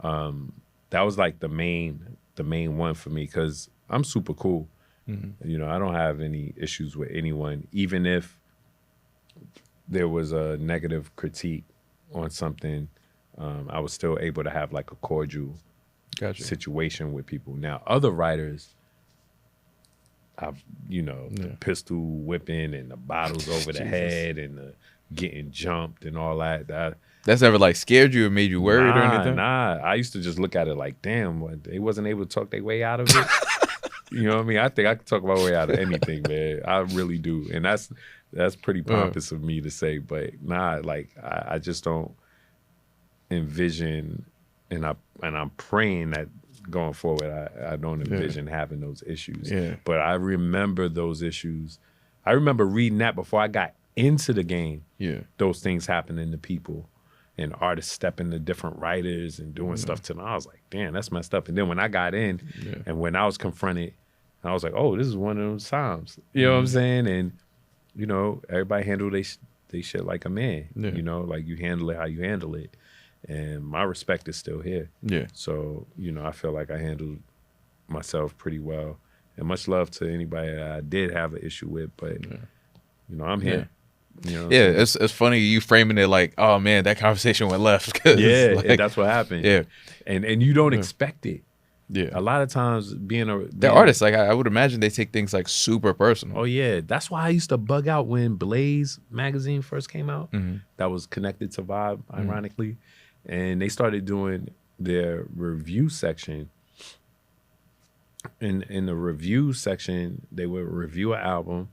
That was like the main one for me, because I'm super cool. I don't have any issues with anyone, even if there was a negative critique on something. I was still able to have like a cordial situation with people. Now, other writers, the pistol whipping and the bottles over the head and the getting jumped and all that. That's never like scared you or made you worried or anything? Nah. I used to just look at it like, damn, they wasn't able to talk their way out of it. You know what I mean? I think I can talk my way out of anything, man. I really do. And that's pretty pompous of me to say, but nah, like I just don't envision, and I'm praying that going forward I don't envision having those issues. But I remember those issues. I remember reading that before I got into the game. Those things happening to people, and artists stepping to different writers and doing stuff to them. I was like, damn, that's messed up. And then when I got in and when I was confronted, I was like, oh, this is one of those times. You know what I'm saying? And, everybody handled they shit like a man. Yeah. You know, like you handle it how you handle it. And my respect is still here. Yeah. So, you know, I feel like I handled myself pretty well. And much love to anybody that I did have an issue with, but you know, I'm here. You know it's funny you framing it like, oh man, that conversation went left. Yeah, like, and that's what happened. Yeah. And you don't expect it. Yeah. A lot of times they're artists, like I would imagine they take things like super personal. Oh yeah. That's why I used to bug out when Blaze magazine first came out. That was connected to Vibe, ironically. And they started doing their review section. In the review section, they would review an album,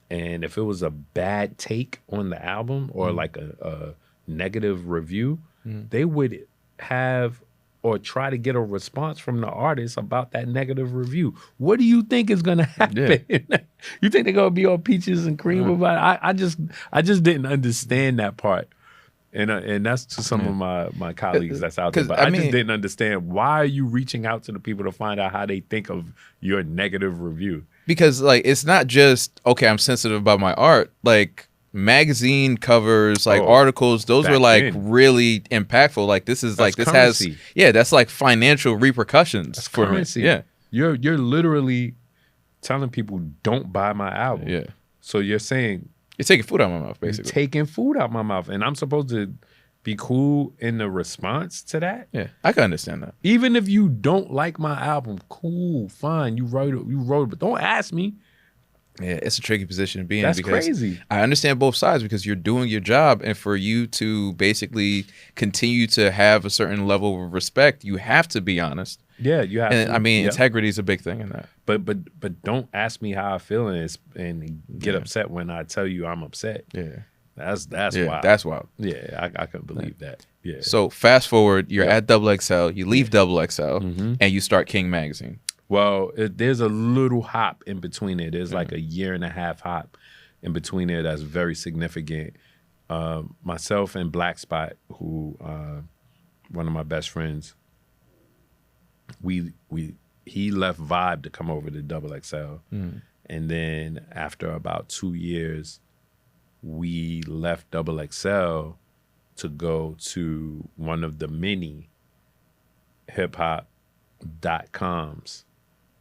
and if it was a bad take on the album or like a negative review, they would have or try to get a response from the artist about that negative review. What do you think is gonna happen? Yeah. You think they're gonna be all peaches and cream about it? I just didn't understand that part. And that's to some of my colleagues that's out there. But I just didn't understand, why are you reaching out to the people to find out how they think of your negative review? Because like it's not just, okay, I'm sensitive about my art. Like magazine covers, like articles, those were like really impactful. Like this is like this currency. That's like financial repercussions. That's for currency. Yeah. You're literally telling people don't buy my album. Yeah. So you're saying you're taking food out of my mouth, basically. You're taking food out of my mouth. And I'm supposed to be cool in the response to that? Yeah, I can understand that. Even if you don't like my album, cool, fine. You wrote it, but don't ask me. Yeah, it's a tricky position to be in. That's because crazy. I understand both sides, because you're doing your job, and for you to basically continue to have a certain level of respect, you have to be honest. Yeah, you have to. I mean, yep. Integrity is a big thing in that. But don't ask me how I feel and get upset when I tell you I'm upset. Yeah. That's wild. That's wild. Yeah, I couldn't believe that. Yeah. So fast forward, you're at XXL, you leave XXL, and you start King Magazine. Well, there's a little hop in between it. There's like a 1.5 year hop in between it that's very significant. Myself and Black Spot, who one of my best friends, he left Vibe to come over to XXL, and then after about 2 years, we left XXL to go to one of the mini hip-hop.coms.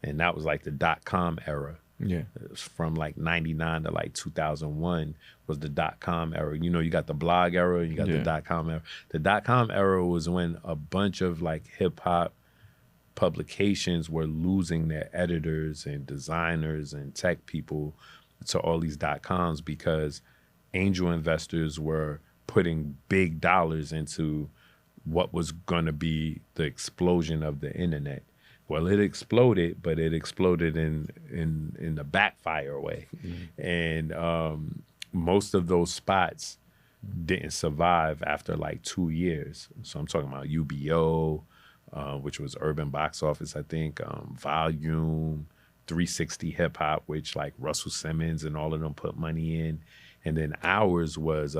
And that was like the .com era. Yeah. It was from like 99 to like 2001 was the .com era. You know, you got the blog era and you got the .com era. The .com era was when a bunch of like hip-hop publications were losing their editors and designers and tech people to all these .coms because angel investors were putting big dollars into what was going to be the explosion of the internet. Well, it exploded, but it exploded in the backfire way. And most of those spots didn't survive after like 2 years. So I'm talking about UBO, which was Urban Box Office, I think, Volume, 360 Hip Hop, which like Russell Simmons and all of them put money in. And then ours was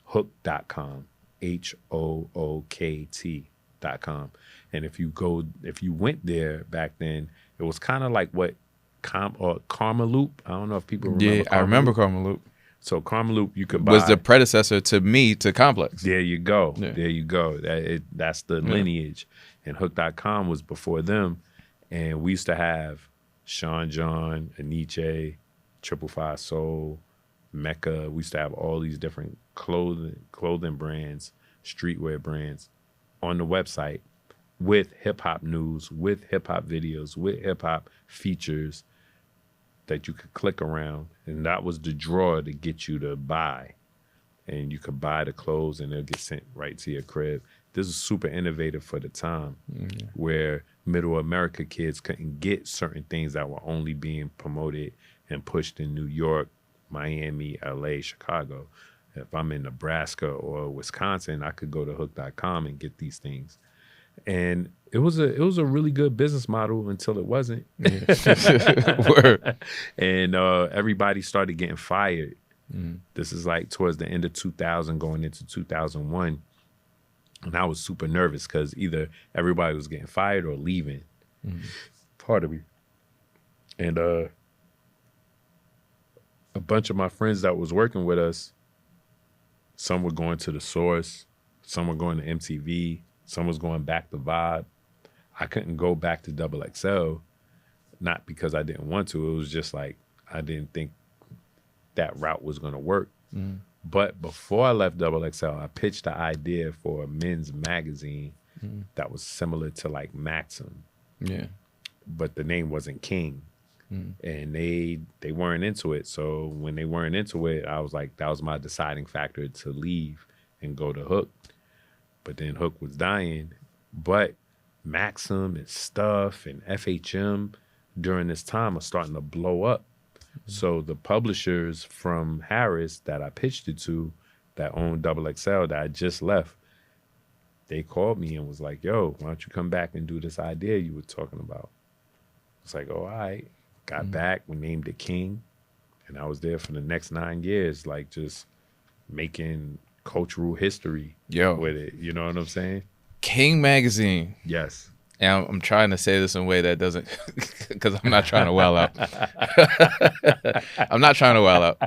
Hook.com, HOOKT.com. And if you went there back then, it was kind of like what Karma Loop. I don't know if people remember. Yeah, I remember Karma Loop. So Karma Loop, you could buy. Was the predecessor to Complex. There you go. Yeah. There you go. That's the lineage. And Hook.com was before them. And we used to have Sean John, Aniche, 555 Soul, Mecca. We used to have all these different clothing brands, streetwear brands on the website with hip-hop news, with hip-hop videos, with hip-hop features that you could click around. And that was the draw to get you to buy. And you could buy the clothes and they'll get sent right to your crib. This is super innovative for the time, where middle America kids couldn't get certain things that were only being promoted and pushed in New York, Miami, LA, Chicago. If I'm in Nebraska or Wisconsin, I could go to hook.com and get these things. And it was a really good business model until it wasn't. And everybody started getting fired. This is like towards the end of 2000 going into 2001. And I was super nervous because either everybody was getting fired or leaving. Pardon me. And a bunch of my friends that was working with us Some were going to the Source. Some were going to MTV. Some was going back to Vibe. I couldn't go back to XXL, not because I didn't want to. It was just like I didn't think that route was going to work. Mm-hmm. But before I left XXL, I pitched the idea for a men's magazine that was similar to like Maxim. Yeah. But the name wasn't King. And they weren't into it. So when they weren't into it, I was like, that was my deciding factor to leave and go to Hook. But then Hook was dying. But Maxim and Stuff and FHM during this time are starting to blow up. So the publishers from Harris that I pitched it to that owned XXL that I just left, they called me and was like, yo, why don't you come back and do this idea you were talking about? It's like, oh, all right. Got back, we named it King, and I was there for the next 9 years, like just making cultural history with it. You know what I'm saying? King Magazine. Yes. And I'm trying to say this in a way that doesn't, because I'm not trying to well out. I'm not trying to well out.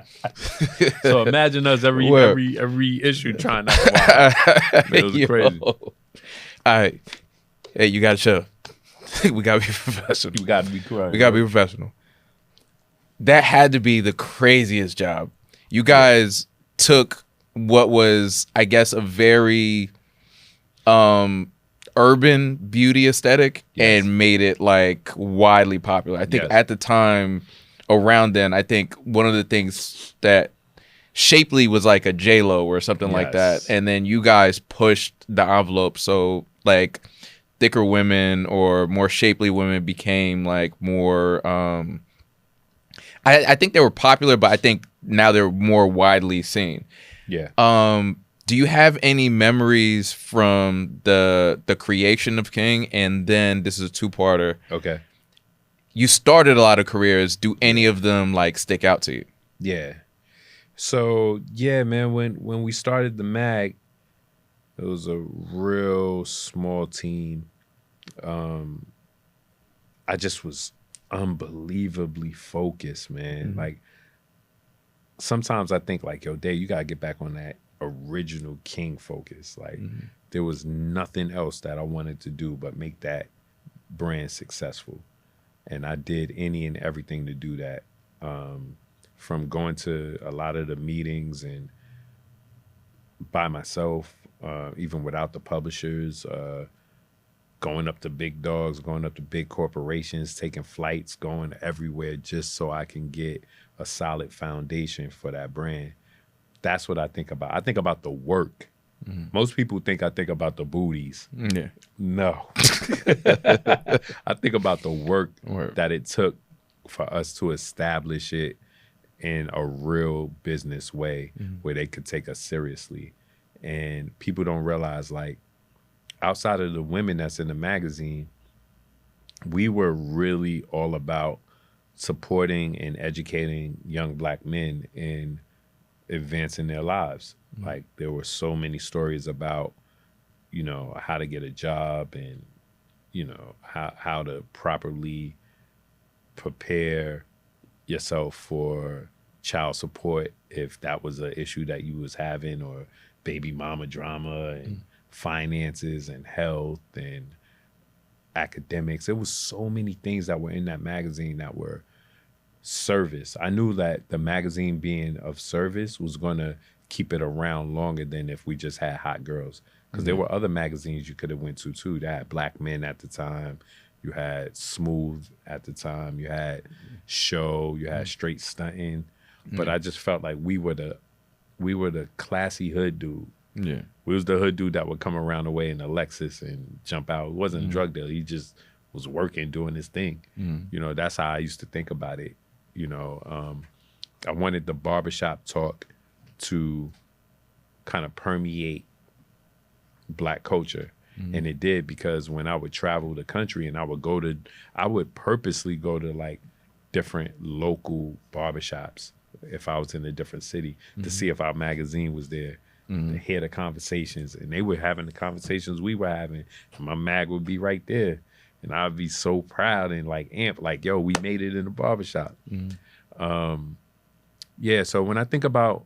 So imagine us every issue trying not to well out. It was crazy. All right. Hey, you got to chill. We got to be professional. You got to be correct. We got to be professional. That had to be the craziest job. You guys took what was, I guess, a very urban beauty aesthetic and made it like widely popular. I think at the time around then, I think one of the things that Shapely was like a J-Lo or something like that. And then you guys pushed the envelope. So like thicker women or more shapely women became like more I think they were popular, but I think now they're more widely seen. Yeah. Do you have any memories from the creation of King? And then this is a two-parter. Okay. You started a lot of careers. Do any of them like stick out to you? Yeah. So yeah, man, when we started the mag, it was a real small team. I just was unbelievably focused, man. Like sometimes I think like, yo, Dave, you gotta get back on that original King focus. Like there was nothing else that I wanted to do but make that brand successful. And I did any and everything to do that. From going to a lot of the meetings and by myself, even without the publishers, going up to big dogs, going up to big corporations, taking flights, going everywhere just so I can get a solid foundation for that brand. That's what I think about. I think about the work. Most people think I think about the booties. Yeah. No. I think about the work that it took for us to establish it in a real business way where they could take us seriously. And people don't realize, like, outside of the women that's in the magazine, we were really all about supporting and educating young Black men in advancing their lives. Like, there were so many stories about, you know, how to get a job and, you know, how to properly prepare yourself for child support if that was an issue that you was having, or baby mama drama and finances and health and academics. There was so many things that were in that magazine that were service. I knew that the magazine being of service was going to keep it around longer than if we just had hot girls. Because there were other magazines you could have went to too. That had Black Men at the time. You had Smooth at the time. You had Show. You had Straight Stunting. But I just felt like we were the classy hood dude. Yeah. We was the hood dude that would come around the way in a Lexus and jump out. It wasn't a drug dealer. He just was working, doing his thing. You know, that's how I used to think about it. You know, I wanted the barbershop talk to kind of permeate Black culture. And it did, because when I would travel the country and I would purposely go to like different local barbershops if I was in a different city to see if our magazine was there, to hear the conversations. And they were having the conversations we were having, and my mag would be right there. And I'd be so proud and like amped, like, yo, we made it in the barbershop. Yeah, so when I think about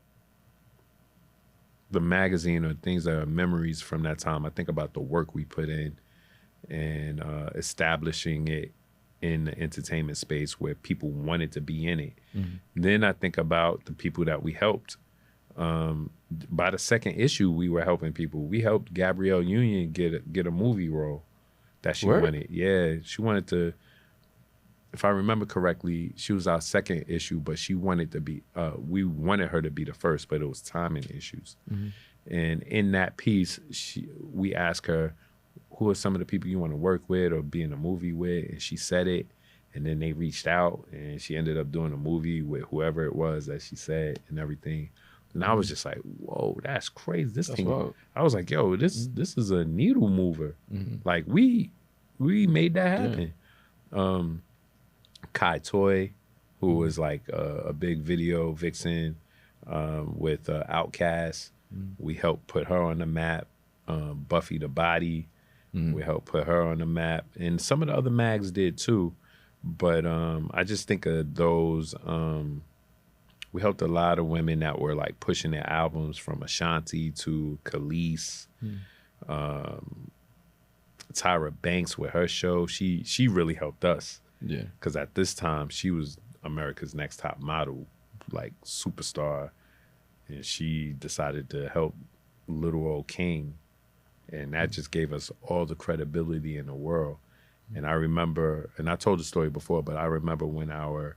the magazine or things that are memories from that time, I think about the work we put in and establishing it in the entertainment space where people wanted to be in it. Then I think about the people that we helped. By the second issue, we were helping people. We helped Gabrielle Union get a movie role that she wanted. Yeah, she wanted to. If I remember correctly, she was our second issue, but she wanted to be. We wanted her to be the first, but it was timing issues. And in that piece, we asked her, "Who are some of the people you want to work with or be in a movie with?" And she said it. And then they reached out, and she ended up doing a movie with whoever it was that she said and everything. And I was just like, whoa, that's crazy. This thing, wild. I was like, yo, this is a needle mover. Like we made that happen. Kai Toy, who was like a big video vixen with Outkast. We helped put her on the map. Buffie the Body, we helped put her on the map. And some of the other mags did too. But I just think of those... we helped a lot of women that were like pushing their albums, from Ashanti to Kelis. Tyra Banks with her show. She really helped us. Yeah. Because at this time, she was America's Next Top Model, like superstar. And she decided to help Little Old King. And that just gave us all the credibility in the world. And I remember, and I told the story before, but I remember when our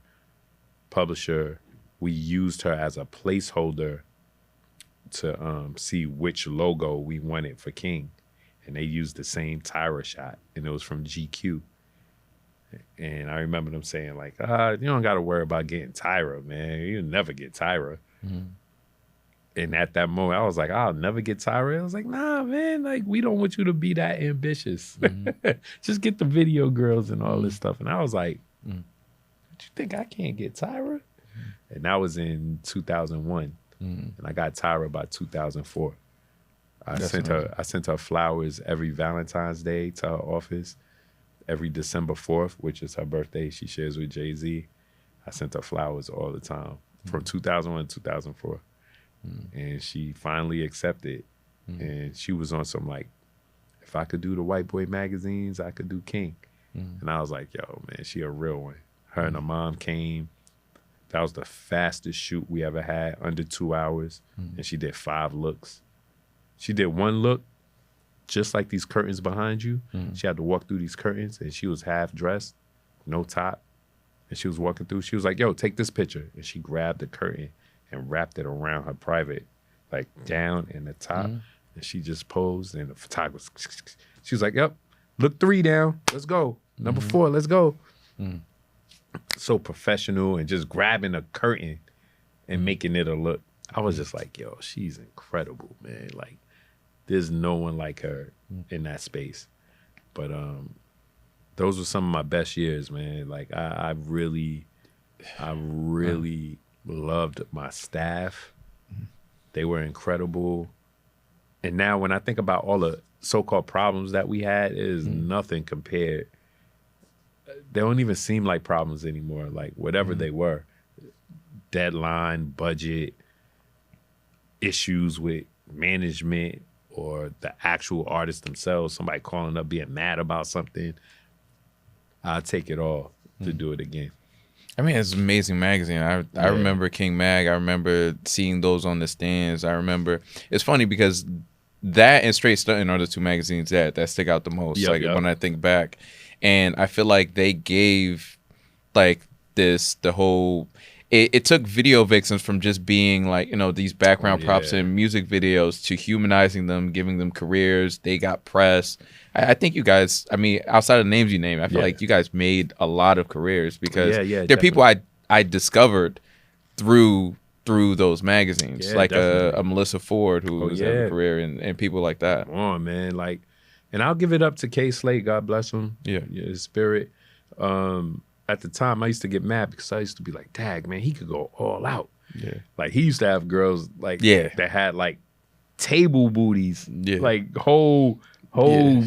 publisher, we used her as a placeholder to see which logo we wanted for King. And they used the same Tyra shot, and it was from GQ. And I remember them saying, like, you don't got to worry about getting Tyra, man. You'll never get Tyra. And at that moment, I was like, I'll never get Tyra. I was like, nah, man, like, we don't want you to be that ambitious. Just get the video girls and all this stuff. And I was like, what you think I can't get Tyra? And that was in 2001. And I got Tyra by 2004. I sent her flowers every Valentine's Day to her office. Every December 4th, which is her birthday, she shares with Jay-Z. I sent her flowers all the time from 2001 to 2004. And she finally accepted. And she was on some like, if I could do the white boy magazines, I could do King. And I was like, yo, man, she a real one. Her and her mom came. That was the fastest shoot we ever had, under 2 hours. And she did 5 looks. She did 1 look, just like these curtains behind you. She had to walk through these curtains, and she was half dressed, no top. And she was walking through. She was like, yo, take this picture. And she grabbed the curtain and wrapped it around her private, like down in the top. And she just posed, and the photographer, she was like, yep, look 3 down, let's go. Number 4, let's go. So professional, and just grabbing a curtain and making it a look. I was just like, yo, she's incredible, man. Like, there's no one like her in that space. But those were some of my best years, man. Like, I really loved my staff. They were incredible. And now when I think about all the so-called problems that we had, it is nothing compared. They don't even seem like problems anymore. Like, whatever they were, deadline, budget, issues with management, or the actual artists themselves, somebody calling up being mad about something, I'll take it all to do it again. I mean, it's an amazing magazine. I remember King Mag. I remember seeing those on the stands. I remember, it's funny because that and Straight Stuntin' are the 2 magazines that stick out the most. When I think back. And I feel like they gave like the whole, it took video vixens from just being like, you know, these background props in music videos to humanizing them, giving them careers. They got press. I think you guys, I mean, outside of the names you name, I feel like you guys made a lot of careers because they're people I discovered through those magazines, like a Melyssa Ford who was having a career, and people like that. Come on, man. Like, and I'll give it up to K Slate, God bless him. His spirit. At the time, I used to get mad because I used to be like, "Tag, man, he could go all out." Like, he used to have girls like that had like table booties, like whole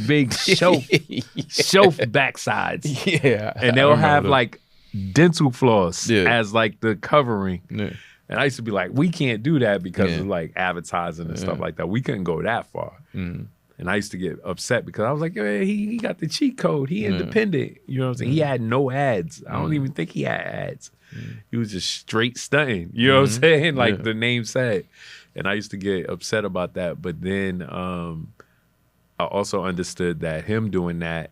big shelf backsides. And they'll have like dental floss as like the covering. And I used to be like, we can't do that because of like advertising and stuff like that. We couldn't go that far. And I used to get upset because I was like, yeah, he got the cheat code. He independent. You know what I'm saying? He had no ads. I don't even think he had ads. He was just straight stunting. You know what I'm saying? Like the name said. And I used to get upset about that. But then I also understood that him doing that,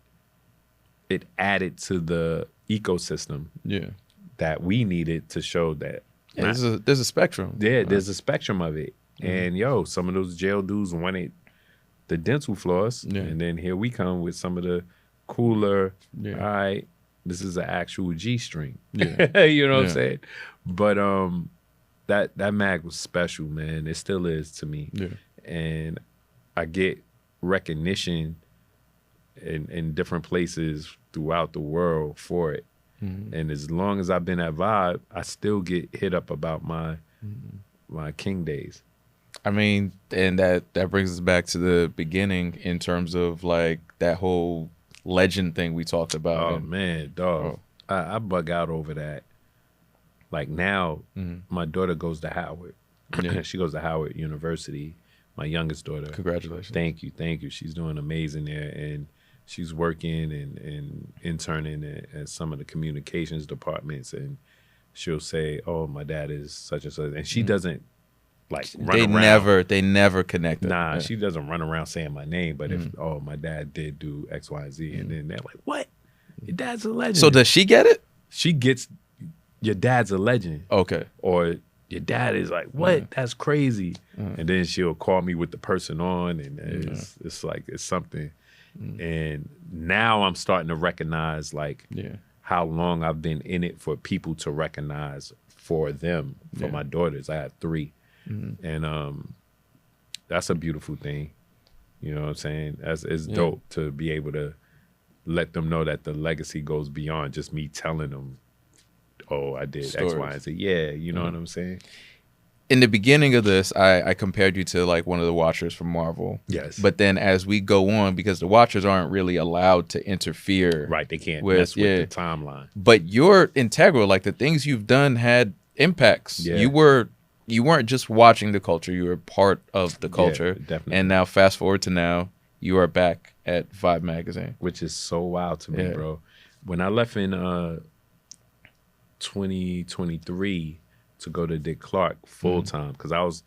it added to the ecosystem that we needed to show that. There's a spectrum. Yeah, there's a spectrum of it. And some of those jail dudes wanted the dental floss. And then here we come with some of the cooler, all right, this is an actual G string. You know what I'm saying? But that mag was special, man. It still is to me. And I get recognition in different places throughout the world for it. And as long as I've been at Vibe, I still get hit up about my King days. I mean, and that brings us back to the beginning in terms of like that whole legend thing we talked about. Oh, man, dog. I bug out over that. Like now, my daughter goes to Howard. She goes to Howard University, my youngest daughter. Congratulations. Thank you. She's doing amazing there. And she's working and interning at some of the communications departments. And she'll say, oh, my dad is such and such. And she doesn't like run around. They never connected. Nah, she doesn't run around saying my name. But if, my dad did do X, Y, and Z. And then they're like, what? Your dad's a legend. So does she get it? She gets, your dad's a legend. Okay. Or your dad is like, what? That's crazy. And then she'll call me with the person on. And it's like, it's something. And now I'm starting to recognize like how long I've been in it for people to recognize for them, for my daughters. I have 3. And that's a beautiful thing. You know what I'm saying? It's dope to be able to let them know that the legacy goes beyond just me telling them, oh, I did X, Y, and Z. Yeah, you know what I'm saying? In the beginning of this, I compared you to like one of the Watchers from Marvel. Yes. But then as we go on, because the Watchers aren't really allowed to interfere. Right, they can't mess with the timeline. But you're integral. Like the things you've done had impacts. Yeah. You weren't just watching the culture, you were part of the culture. Yeah, definitely. And now fast forward to now, you are back at Vibe Magazine. Which is so wild to me, bro. When I left in 2023 to go to Dick Clark full time, because I was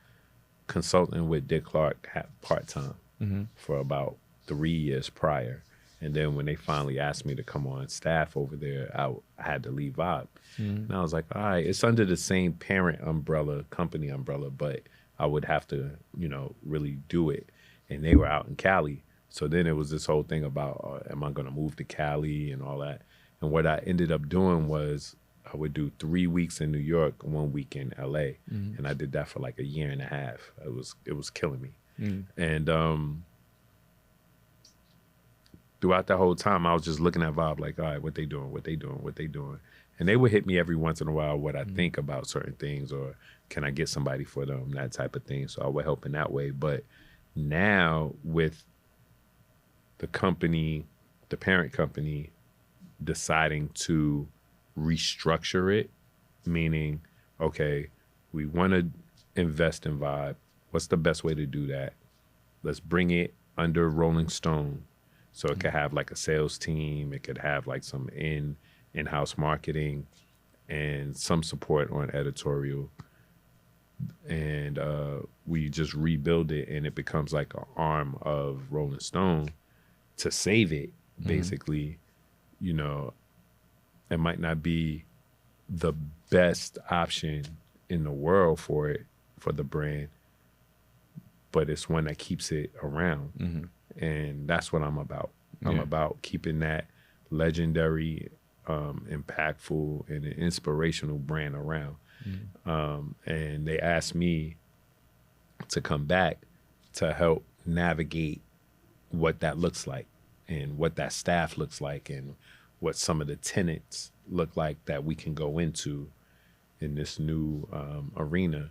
consulting with Dick Clark part time for about 3 years prior. And then when they finally asked me to come on staff over there, I had to leave Vibe. And I was like, all right, it's under the same parent umbrella, company umbrella, but I would have to, really do it. And they were out in Cali. So then it was this whole thing about, am I going to move to Cali and all that? And what I ended up doing was I would do 3 weeks in New York, 1 week in LA. And I did that for like a year and a half. It was killing me. And throughout that whole time, I was just looking at Vibe like, all right, what they doing? And they would hit me every once in a while what I think about certain things, or can I get somebody for them, that type of thing. So I would help in that way. But now with the company, the parent company, deciding to restructure it, meaning, okay, we want to invest in Vibe. What's the best way to do that? Let's bring it under Rolling Stone. So it could have like a sales team. It could have like some in-house marketing and some support on editorial. And we just rebuild it, and it becomes like an arm of Rolling Stone to save it, basically. It might not be the best option in the world for it, for the brand, but it's one that keeps it around. And that's what I'm about. I'm about keeping that legendary, impactful, and an inspirational brand around. And they asked me to come back to help navigate what that looks like and what that staff looks like and what some of the tenets look like that we can go into in this new arena.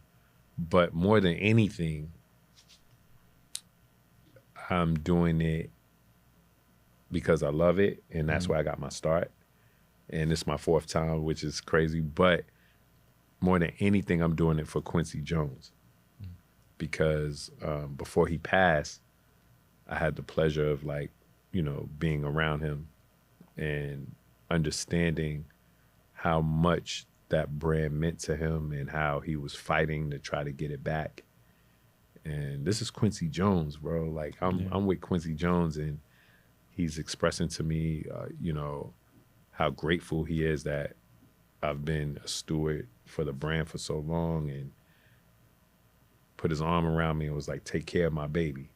But more than anything, I'm doing it because I love it, and that's where I got my start. And it's my 4th time, which is crazy. But more than anything, I'm doing it for Quincy Jones. Because before he passed, I had the pleasure of like, you know, being around him and understanding how much that brand meant to him and how he was fighting to try to get it back. And this is Quincy Jones, bro. Like I'm with Quincy Jones, and he's expressing to me, you know, how grateful he is that I've been a steward for the brand for so long, and put his arm around me and was like, take care of my baby.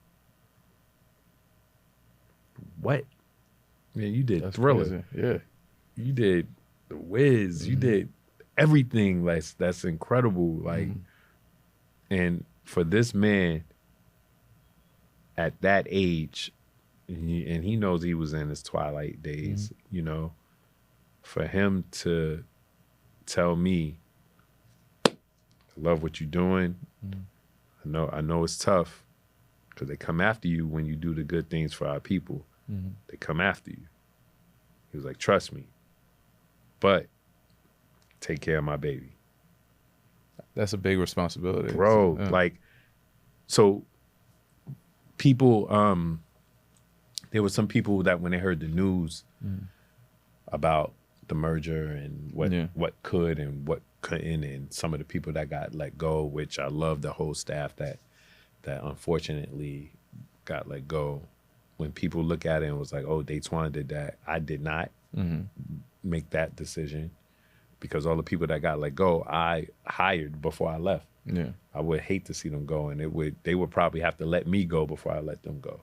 What? Man, you did Thriller. Crazy. Yeah. You did The Wiz. You did everything that's incredible. Like, and for this man at that age, and he knows he was in his twilight days, you know, for him to tell me, I love what you're doing. I know it's tough because they come after you when you do the good things for our people. They come after you. He was like, trust me, but take care of my baby. That's a big responsibility. Bro, like, so people, there were some people that when they heard the news about the merger and what could and what couldn't, and some of the people that got let go, which I love the whole staff that unfortunately got let go. When people look at it and was like, oh, Datwon did that, I did not make that decision, because all the people that got let go, I hired before I left. Yeah, I would hate to see them go, and they would probably have to let me go before I let them go.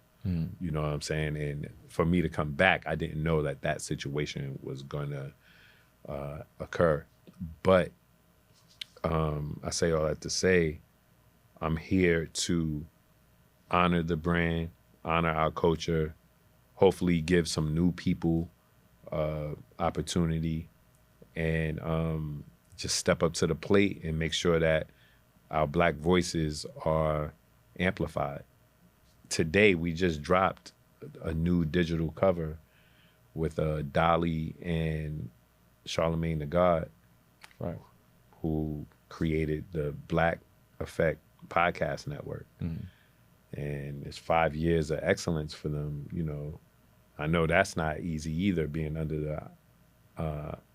You know what I'm saying? And for me to come back, I didn't know that situation was going to occur. But I say all that to say, I'm here to honor the brand, honor our culture, hopefully give some new people opportunity, and just step up to the plate and make sure that our Black voices are amplified. Today, we just dropped a new digital cover with Dolly and Charlemagne the God, right, who created the Black Effect podcast network. And it's 5 years of excellence for them. You know, I know that's not easy either, being under the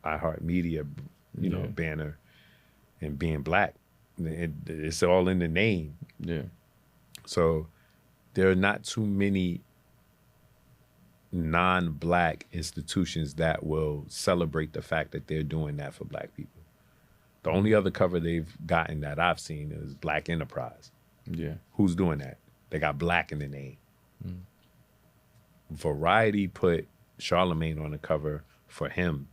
iHeartMedia, you know, banner, and being Black. It's all in the name. Yeah. So there are not too many non-Black institutions that will celebrate the fact that they're doing that for Black people. The only other cover they've gotten that I've seen is Black Enterprise. Yeah. Who's doing that? They got Black in the name. Variety put Charlemagne on the cover for him,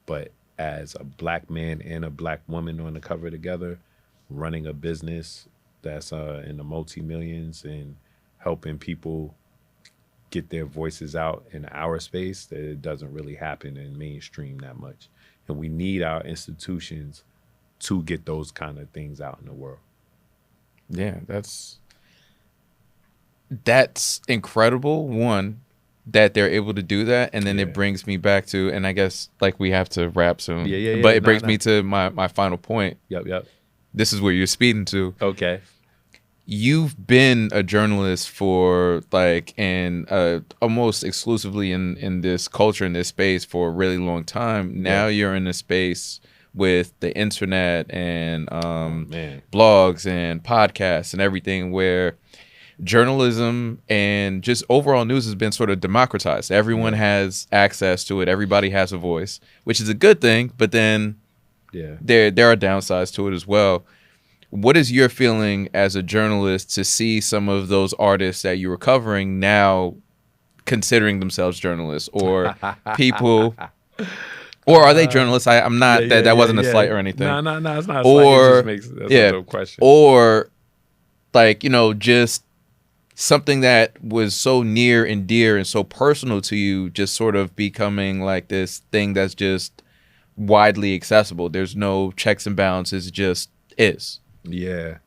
but as a Black man and a Black woman on the cover together, running a business that's in the multi-millions and helping people get their voices out in our space, that it doesn't really happen in mainstream that much. And we need our institutions to get those kind of things out in the world. Yeah, that's incredible. One, that they're able to do that, and then it brings me back to, and I guess like we have to wrap soon. But it brings me to my final point. Yep. This is where you're speeding to. Okay. You've been a journalist for like, and almost exclusively in this culture, in this space for a really long time. Now you're in a space with the internet and blogs and podcasts and everything, where journalism and just overall news has been sort of democratized. Everyone has access to it. Everybody has a voice, which is a good thing. But then there are downsides to it as well. What is your feeling as a journalist to see some of those artists that you were covering now considering themselves journalists, or people, or are they journalists? I'm not, that wasn't a slight or anything. No, it's not a slight. It just makes, that's a dope question. Or like, you know, just something that was so near and dear and so personal to you just sort of becoming like this thing that's just widely accessible. There's no checks and balances, it just is. Yeah.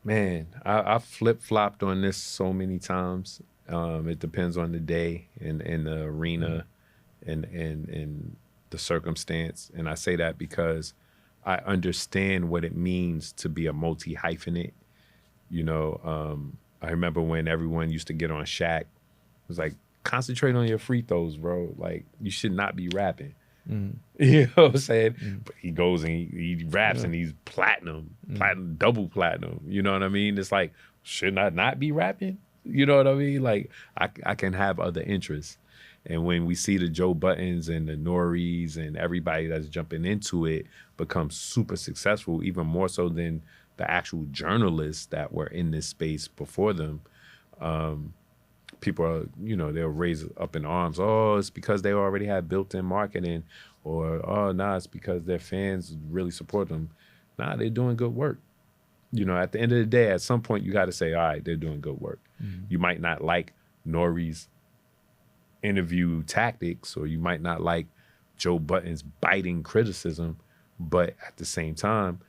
Man, I flip-flopped on this so many times. It depends on the day and the arena and the circumstance. And I say that because I understand what it means to be a multi-hyphenate. You know, I remember when everyone used to get on Shaq. It was like, concentrate on your free throws, bro. Like, you should not be rapping. You know what I'm saying? But he goes and he raps and he's platinum, double platinum. You know what I mean? It's like, should I not be rapping? You know what I mean? Like, I can have other interests. And when we see the Joe Buttons and the Noris and everybody that's jumping into it become super successful, even more so than the actual journalists that were in this space before them, people are, you know, they'll raise up in arms. Oh, it's because they already have built-in marketing, or oh, nah, it's because their fans really support them. Nah, they're doing good work. You know, at the end of the day, at some point, you got to say, all right, they're doing good work. You might not like Nori's interview tactics, or you might not like Joe Budden's biting criticism, but at the same time,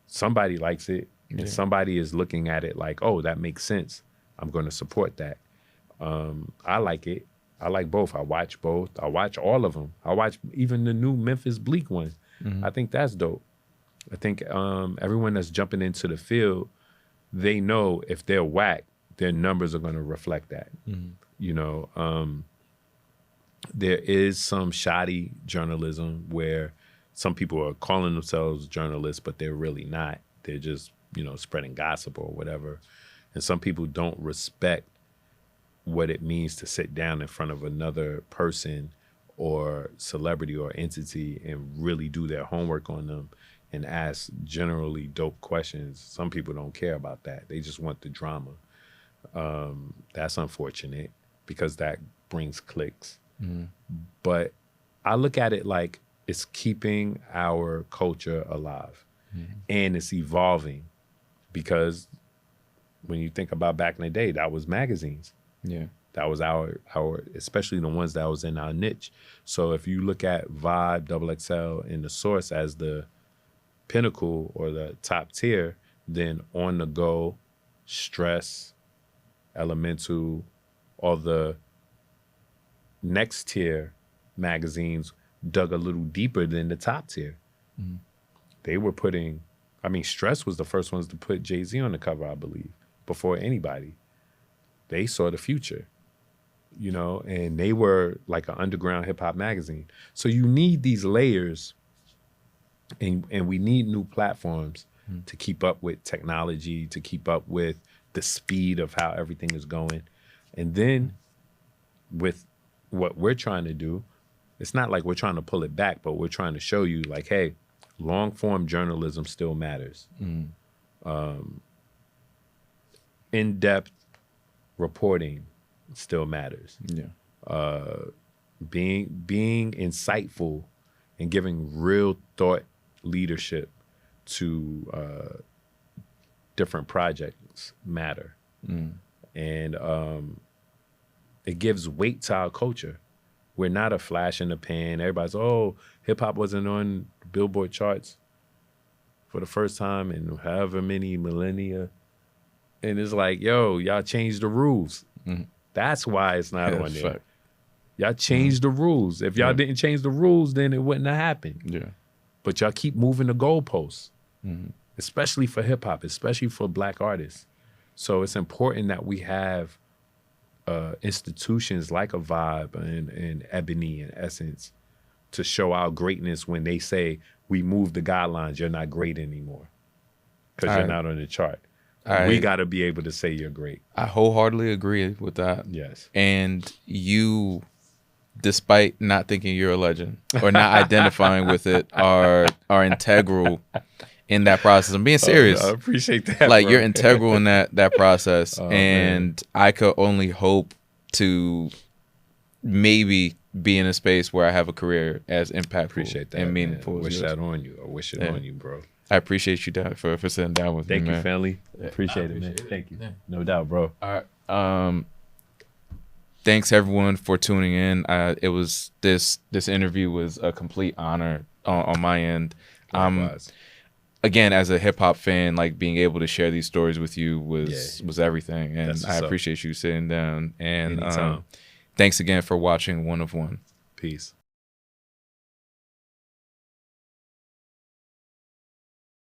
somebody likes it, and somebody is looking at it like, oh, that makes sense. I'm going to support that. I like it. I like both. I watch both. I watch all of them. I watch even the new Memphis Bleak one. I think that's dope. I think everyone that's jumping into the field, they know if they're whack, their numbers are going to reflect that. You know, there is some shoddy journalism where some people are calling themselves journalists, but they're really not. They're just, you know, spreading gossip or whatever. And some people don't respect what it means to sit down in front of another person or celebrity or entity and really do their homework on them and ask generally dope questions. Some people don't care about that. They just want the drama. That's unfortunate because that brings clicks. But I look at it like it's keeping our culture alive and it's evolving, because when you think about back in the day, that was magazines. That was our especially the ones that was in our niche. So if you look at Vibe, XXL, and The Source as the pinnacle or the top tier, then On The Go, Stress, Elemental, all the next tier magazines dug a little deeper than the top tier. They were putting, I mean, Stress was the first ones to put Jay-Z on the cover, I believe, before anybody. They saw the future, you know, and they were like an underground hip hop magazine. So you need these layers, and we need new platforms to keep up with technology, to keep up with the speed of how everything is going. And then with what we're trying to do, it's not like we're trying to pull it back, but we're trying to show you like, hey, long form journalism still matters. In-depth reporting still matters. Being insightful and giving real thought leadership to different projects matter. And it gives weight to our culture. We're not a flash in the pan. Everybody's, oh, hip hop wasn't on Billboard charts for the first time in however many millennia. And it's like, yo, y'all changed the rules. That's why it's not on there. Fact. Y'all changed the rules. If y'all didn't change the rules, then it wouldn't have happened. But y'all keep moving the goalposts, especially for hip hop, especially for Black artists. So it's important that we have institutions like a Vibe and Ebony and Essence to show our greatness when they say, we moved the guidelines, you're not great anymore because you're not on the chart. We got to be able to say you're great. I wholeheartedly agree with that. Yes. And you, despite not thinking you're a legend or not identifying with it, are integral in that process. I'm being serious. I appreciate that. Like, bro. you're integral in that process. And man, I could only hope to maybe be in a space where I have a career as impactful and meaningful. Man. I wish that on you. I wish it on you, bro. I appreciate you for sitting down with me, man. Thank you, family. Appreciate it, man. Thank you. No doubt, bro. All right. Thanks everyone for tuning in. It was this interview was a complete honor on my end. Again, as a hip hop fan, like being able to share these stories with you was everything, and I appreciate you sitting down. And thanks again for watching One of One. Peace.